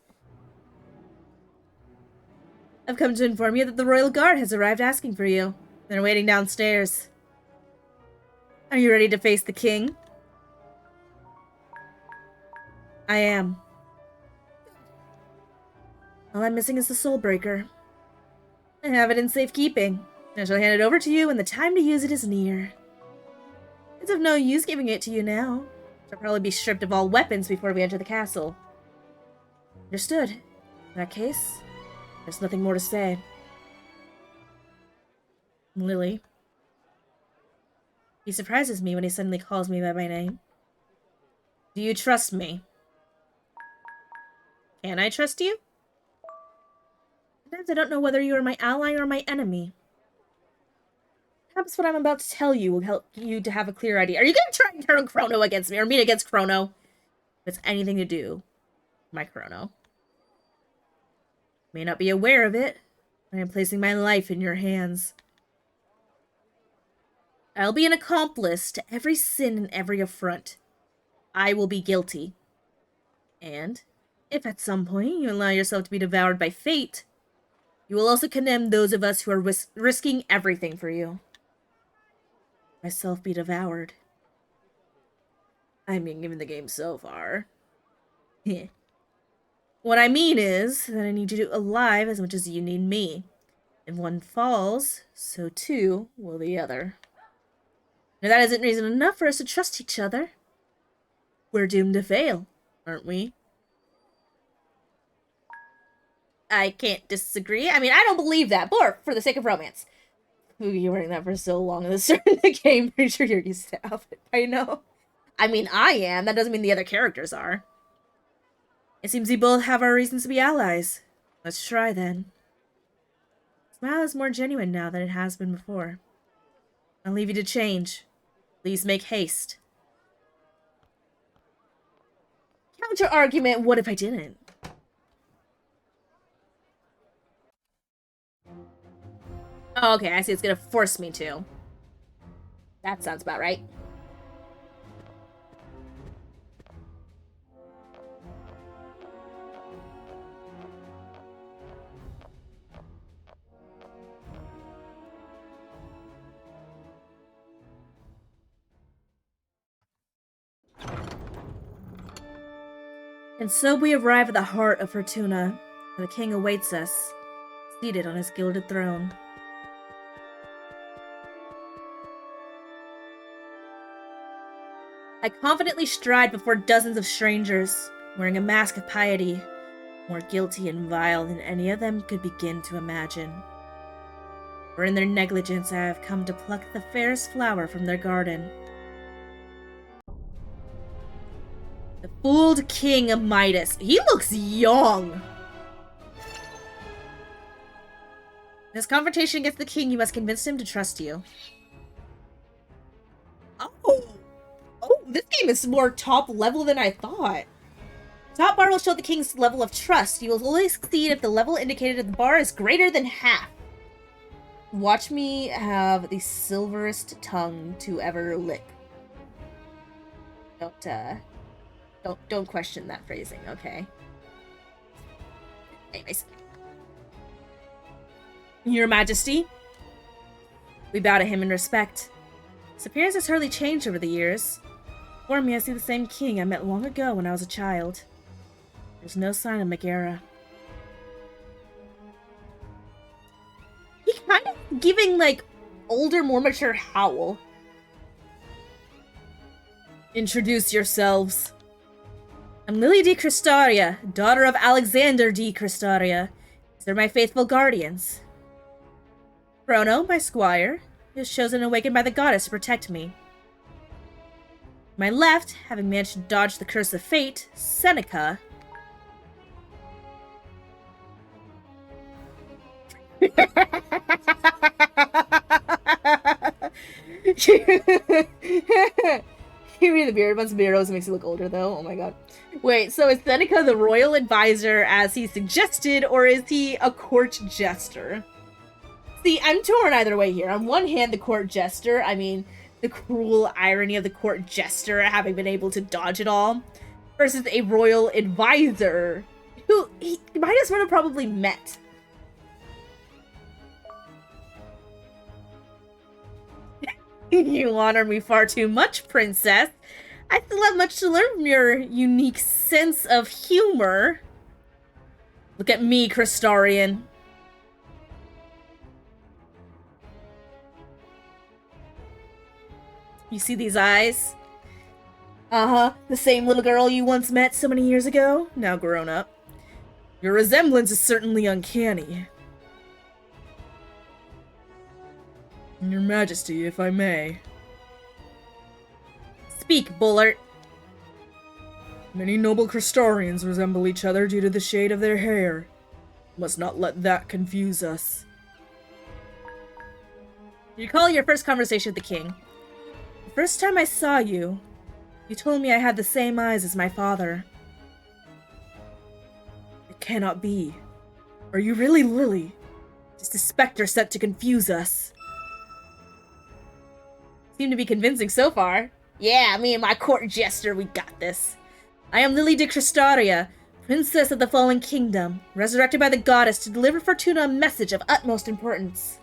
I've come to inform you that the Royal Guard has arrived asking for you. They're waiting downstairs. Are you ready to face the king? I am. All I'm missing is the Soul Breaker. I have it in safekeeping. I shall hand it over to you when the time to use it is near. It's of no use giving it to you now. I'll probably be stripped of all weapons before we enter the castle. Understood. In that case, There's nothing more to say. Lily. He surprises me when he suddenly calls me by my name. Do you trust me? Can I trust you? Sometimes I don't know whether you are my ally or my enemy. Perhaps what I'm about to tell you will help you to have a clear idea. Are you gonna try and turn Chrono against me, or me against Chrono? If it's anything to do with my Chrono. You may not be aware of it, but I am placing my life in your hands. I'll be an accomplice to every sin and every affront. I will be guilty. And, if at some point you allow yourself to be devoured by fate, you will also condemn those of us who are risking everything for you. Myself be devoured. I mean, given the game so far. What I mean is that I need you alive as much as you need me. If one falls, so too will the other. Now that isn't reason enough for us to trust each other. We're doomed to fail, aren't we? I can't disagree. I mean, I don't believe that, but for the sake of romance. Ooh, you're wearing that for so long in the game. Pretty sure you're used to outfit. I know. I mean, I am. That doesn't mean the other characters are. It seems we both have our reasons to be allies. Let's try then. Smile is more genuine now than it has been before. I'll leave you to change. Please make haste. Counter argument, what if I didn't? Oh, okay, I see it's gonna force me to. That sounds about right. And so we arrive at the heart of Fortuna, where the king awaits us, seated on his gilded throne. I confidently stride before dozens of strangers, wearing a mask of piety, more guilty and vile than any of them could begin to imagine. For in their negligence I have come to pluck the fairest flower from their garden. The fooled king of Midas. He looks young! In this confrontation against the king, you must convince him to trust you. Oh, this game is more top level than I thought. Top bar will show the king's level of trust. You will only succeed if the level indicated at the bar is greater than half. Watch me have the silverest tongue to ever lick. Don't question that phrasing, okay? Anyways. Your Majesty. We bow to him in respect. His appearance has hardly changed over the years. Before me, I see the same king I met long ago when I was a child. There's no sign of Megara. He kind of giving, like, older, more mature Howl. Introduce yourselves. I'm Lily di Cristaria, daughter of Alexander di Cristaria. These are my faithful guardians. Chrono, my squire, is chosen and awakened by the goddess to protect me. My left, having managed to dodge the curse of fate, Seneca. Give me the beard. Once beard always makes you look older, though. Oh my god. Wait, so is Seneca the royal advisor as he suggested, or is he a court jester? See, I'm torn either way here. On one hand, the court jester, I mean, the cruel irony of the court jester having been able to dodge it all, versus a royal advisor who Midas would have probably met. You honor me far too much, princess. I still have much to learn from your unique sense of humor. Look at me, Crystarian. You see these eyes? Uh-huh, the same little girl you once met so many years ago, now grown up. Your resemblance is certainly uncanny. Your Majesty, if I may. Speak, Bullard. Many noble Crystarians resemble each other due to the shade of their hair. Must not let that confuse us. You recall your first conversation with the king. The first time I saw you, you told me I had the same eyes as my father. It cannot be. Are you really Lily? Just a specter set to confuse us. Seem to be convincing so far. Yeah, me and my court jester, we got this. I am Lily de Cristaria, princess of the fallen kingdom, resurrected by the goddess to deliver Fortuna a message of utmost importance.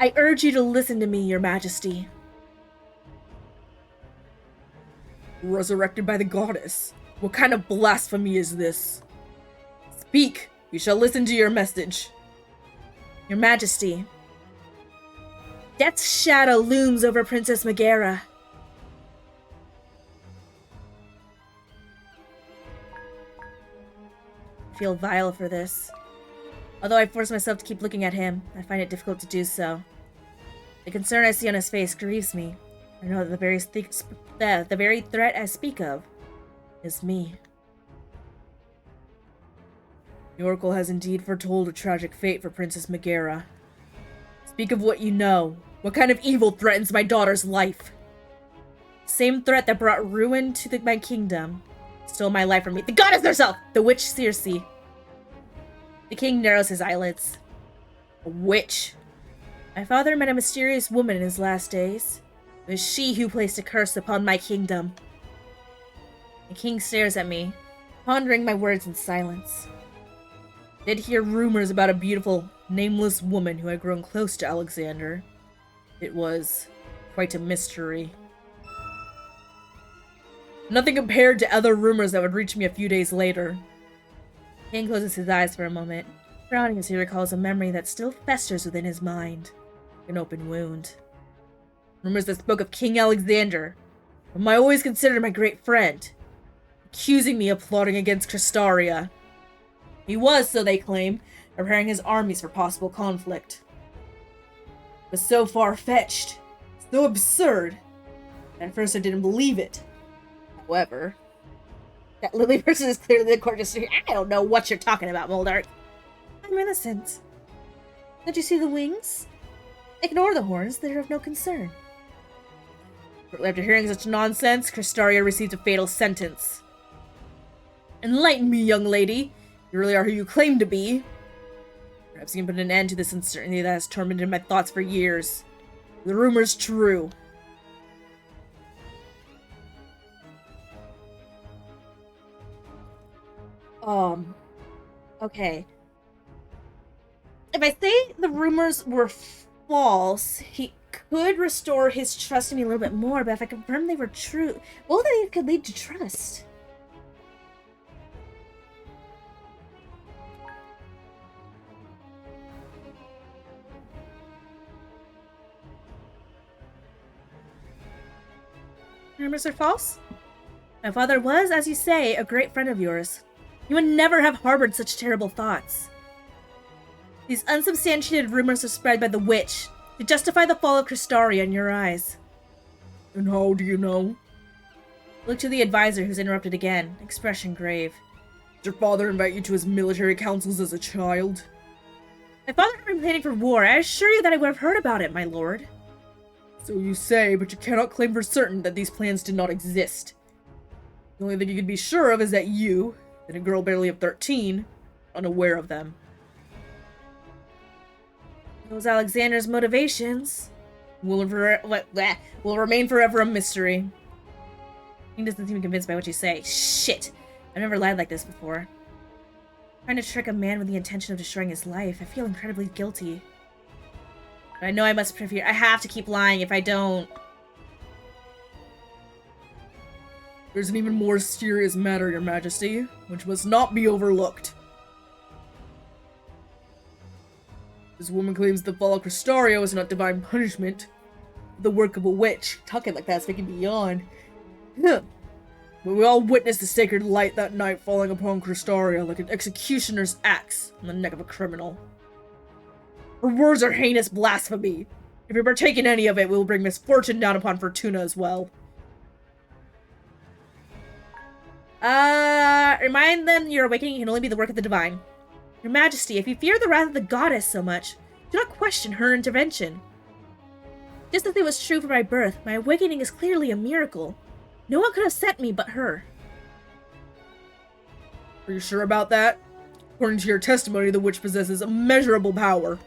I urge you to listen to me, your majesty. Resurrected by the goddess? What kind of blasphemy is this? Speak! We shall listen to your message. Your majesty. Death's shadow looms over Princess Megara. I feel vile for this. Although I force myself to keep looking at him, I find it difficult to do so. The concern I see on his face grieves me. I know that the very threat I speak of is me. The Oracle has indeed foretold a tragic fate for Princess Megara. Speak of what you know. What kind of evil threatens my daughter's life? Same threat that brought ruin to my kingdom. Stole my life from me. The goddess herself! The witch Circe. The king narrows his eyelids. A witch? My father met a mysterious woman in his last days. It was she who placed a curse upon my kingdom. The king stares at me, pondering my words in silence. I did hear rumors about a beautiful, nameless woman who had grown close to Alexander. It was quite a mystery. Nothing compared to other rumors that would reach me a few days later. King closes his eyes for a moment, frowning as he recalls a memory that still festers within his mind. An open wound. Rumors that spoke of King Alexander, whom I always considered my great friend, accusing me of plotting against Cristaria. He was, so they claim, preparing his armies for possible conflict. It was so far-fetched, so absurd. At first I didn't believe it. However, that Lily person is clearly the court jester. I don't know what you're talking about, Moldark. I'm innocent. Don't you see the wings? Ignore the horns, they're of no concern. Shortly after hearing such nonsense, Cristaria received a fatal sentence. Enlighten me, young lady. You really are who you claim to be. Perhaps you can put an end to this uncertainty that has tormented my thoughts for years. The rumor's true. Okay. If I say the rumors were false, he could restore his trust in me a little bit more, but if I confirm they were true, both of these could lead to trust. Rumors are false? My father was, as you say, a great friend of yours. You would never have harbored such terrible thoughts. These unsubstantiated rumors are spread by the witch to justify the fall of Cristaria in your eyes. And how do you know? Look to the advisor, who's interrupted again, expression grave. Did your father invite you to his military councils as a child? My father had been planning for war. I assure you that I would have heard about it, my lord. So you say, but you cannot claim for certain that these plans did not exist. The only thing you can be sure of is that you, and a girl barely of 13, are unaware of them. Those Alexander's motivations will remain forever a mystery. He doesn't seem convinced by what you say. Shit! I've never lied like this before. Trying to trick a man with the intention of destroying his life. I feel incredibly guilty. But I know I must persevere. I have to keep lying if I don't. There's an even more serious matter, Your Majesty, which must not be overlooked. This woman claims the fall of Cristaria was not divine punishment, but the work of a witch. Talking like that's making me yawn. But we all witnessed the sacred light that night falling upon Cristaria like an executioner's axe on the neck of a criminal. Her words are heinous blasphemy. If we partake in any of it, we will bring misfortune down upon Fortuna as well. Remind them your awakening can only be the work of the divine. Your Majesty, if you fear the wrath of the goddess so much, do not question her intervention. Just as it was true for my birth, my awakening is clearly a miracle. No one could have sent me but her. Are you sure about that? According to your testimony, the witch possesses immeasurable power.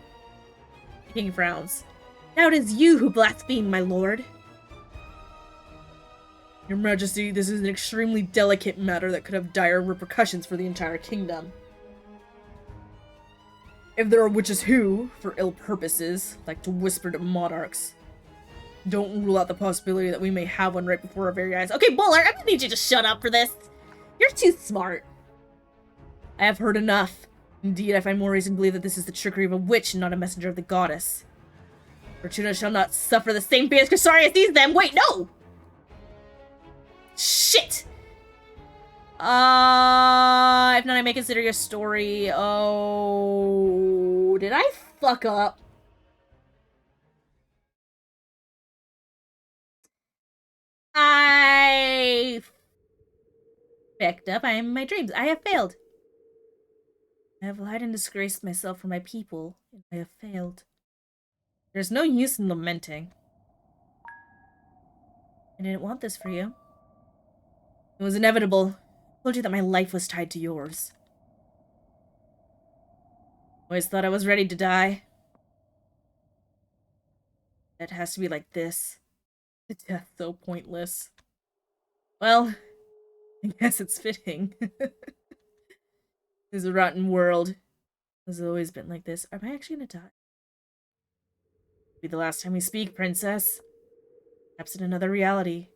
The king frowns. Now it is you who blaspheme, my lord. Your Majesty, this is an extremely delicate matter that could have dire repercussions for the entire kingdom. If there are witches who, for ill purposes, like to whisper to monarchs, don't rule out the possibility that we may have one right before our very eyes. Okay, Bowler, I'm gonna need you to shut up for this. You're too smart. I have heard enough. Indeed, I find more reason to believe that this is the trickery of a witch and not a messenger of the goddess. Fortuna shall not suffer the same fate as Crisaria sees them. Wait, no! Shit! If not, I may consider your story. Oh, did I fuck up? I fucked up. I am in my dreams. I have failed. I have lied and disgraced myself for my people, and I have failed. There's no use in lamenting. I didn't want this for you. It was inevitable. I told you that my life was tied to yours. Always thought I was ready to die. It has to be like this. The death so pointless. Well, I guess it's fitting. This is a rotten world. Has always been like this. Am I actually gonna die? Be the last time we speak, princess. Perhaps in another reality.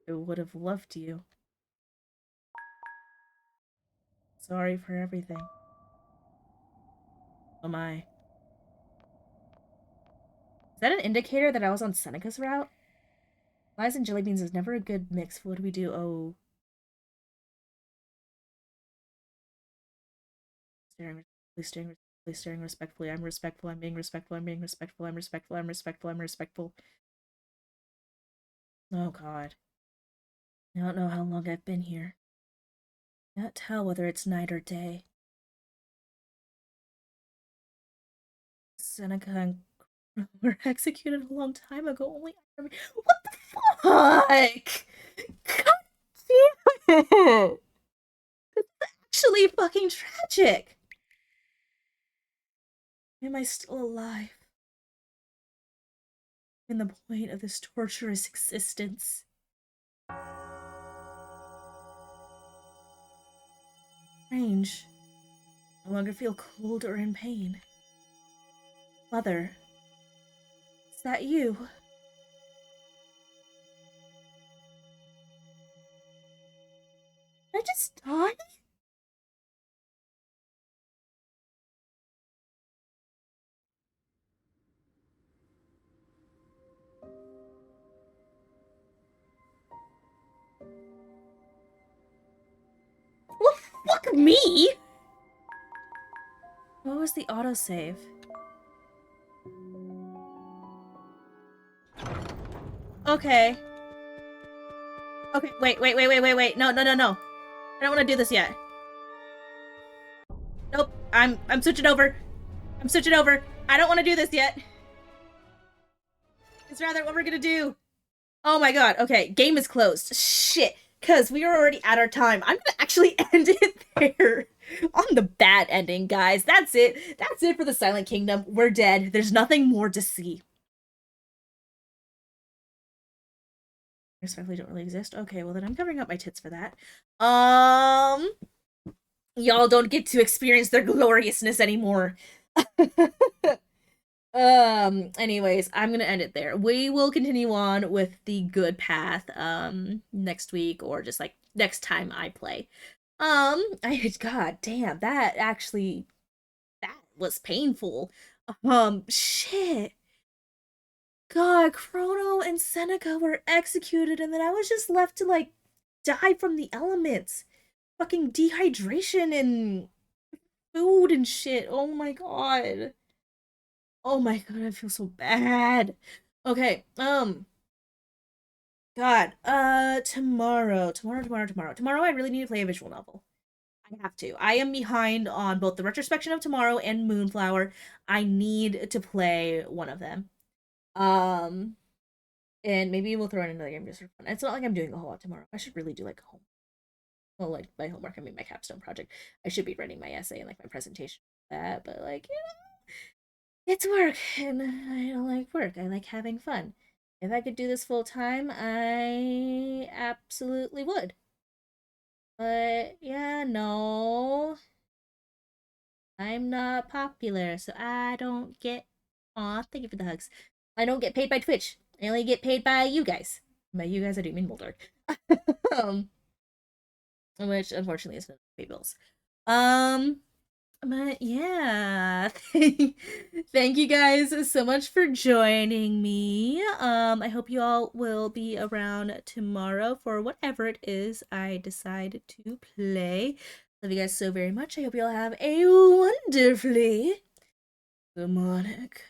I would have loved you. Sorry for everything. Am I? Is that an indicator that I was on Seneca's route? Lies and jelly beans is never a good mix. What do we do? Oh. Staring respectfully. I'm respectful. I'm being respectful. I'm being respectful. I'm respectful. I'm respectful. I'm respectful. Oh, God. I don't know how long I've been here. I can't tell whether it's night or day. Seneca and were executed a long time ago. Only I remember. What the fuck? God damn it! It's actually fucking tragic. Am I still alive? In the point of this torturous existence. Strange. I no longer feel cold or in pain. Mother, is that you? Did I just die? Well, fuck me! What was the autosave? Okay. Okay, wait. No. I don't want to do this yet. Nope. I'm switching over. I don't want to do this yet. It's rather what we're gonna do. Oh my god. Okay, game is closed. Shit. Because we are already at our time. I'm gonna actually end it there. On the bad ending, guys. That's it. That's it for the Silent Kingdom. We're dead. There's nothing more to see. Respectfully don't really exist. Okay, well then I'm covering up my tits for that. Y'all don't get to experience their gloriousness anymore. Anyways, I'm gonna end it there. We will continue on with the good path next week, or just like next time I play. God damn, that was painful. Shit. God, Chrono and Seneca were executed, and then I was just left to like die from the elements. Fucking dehydration and food and shit. Oh my god. Oh my god, I feel so bad. Okay, God, tomorrow I really need to play a visual novel. I have to. I am behind on both the retrospection of tomorrow and Moonflower. I need to play one of them. Um, and maybe we'll throw in another game just for fun. It's not like I'm doing a whole lot tomorrow. I should really do like home, well, like my homework. I mean, my capstone project. I should be writing my essay and like my presentation for that, but like, it's work, and I don't like work. I like having fun. If I could do this full time, I absolutely would. But yeah, no. I'm not popular, so I don't get. Aw, thank you for the hugs. I don't get paid by Twitch. I only get paid by you guys. By you guys, I do mean Mulder. um, which unfortunately is not pay bills. Um, but yeah, thank you guys so much for joining me. I hope you all will be around tomorrow for whatever it is I decide to play. Love you guys so very much. I hope you all have a wonderfully demonic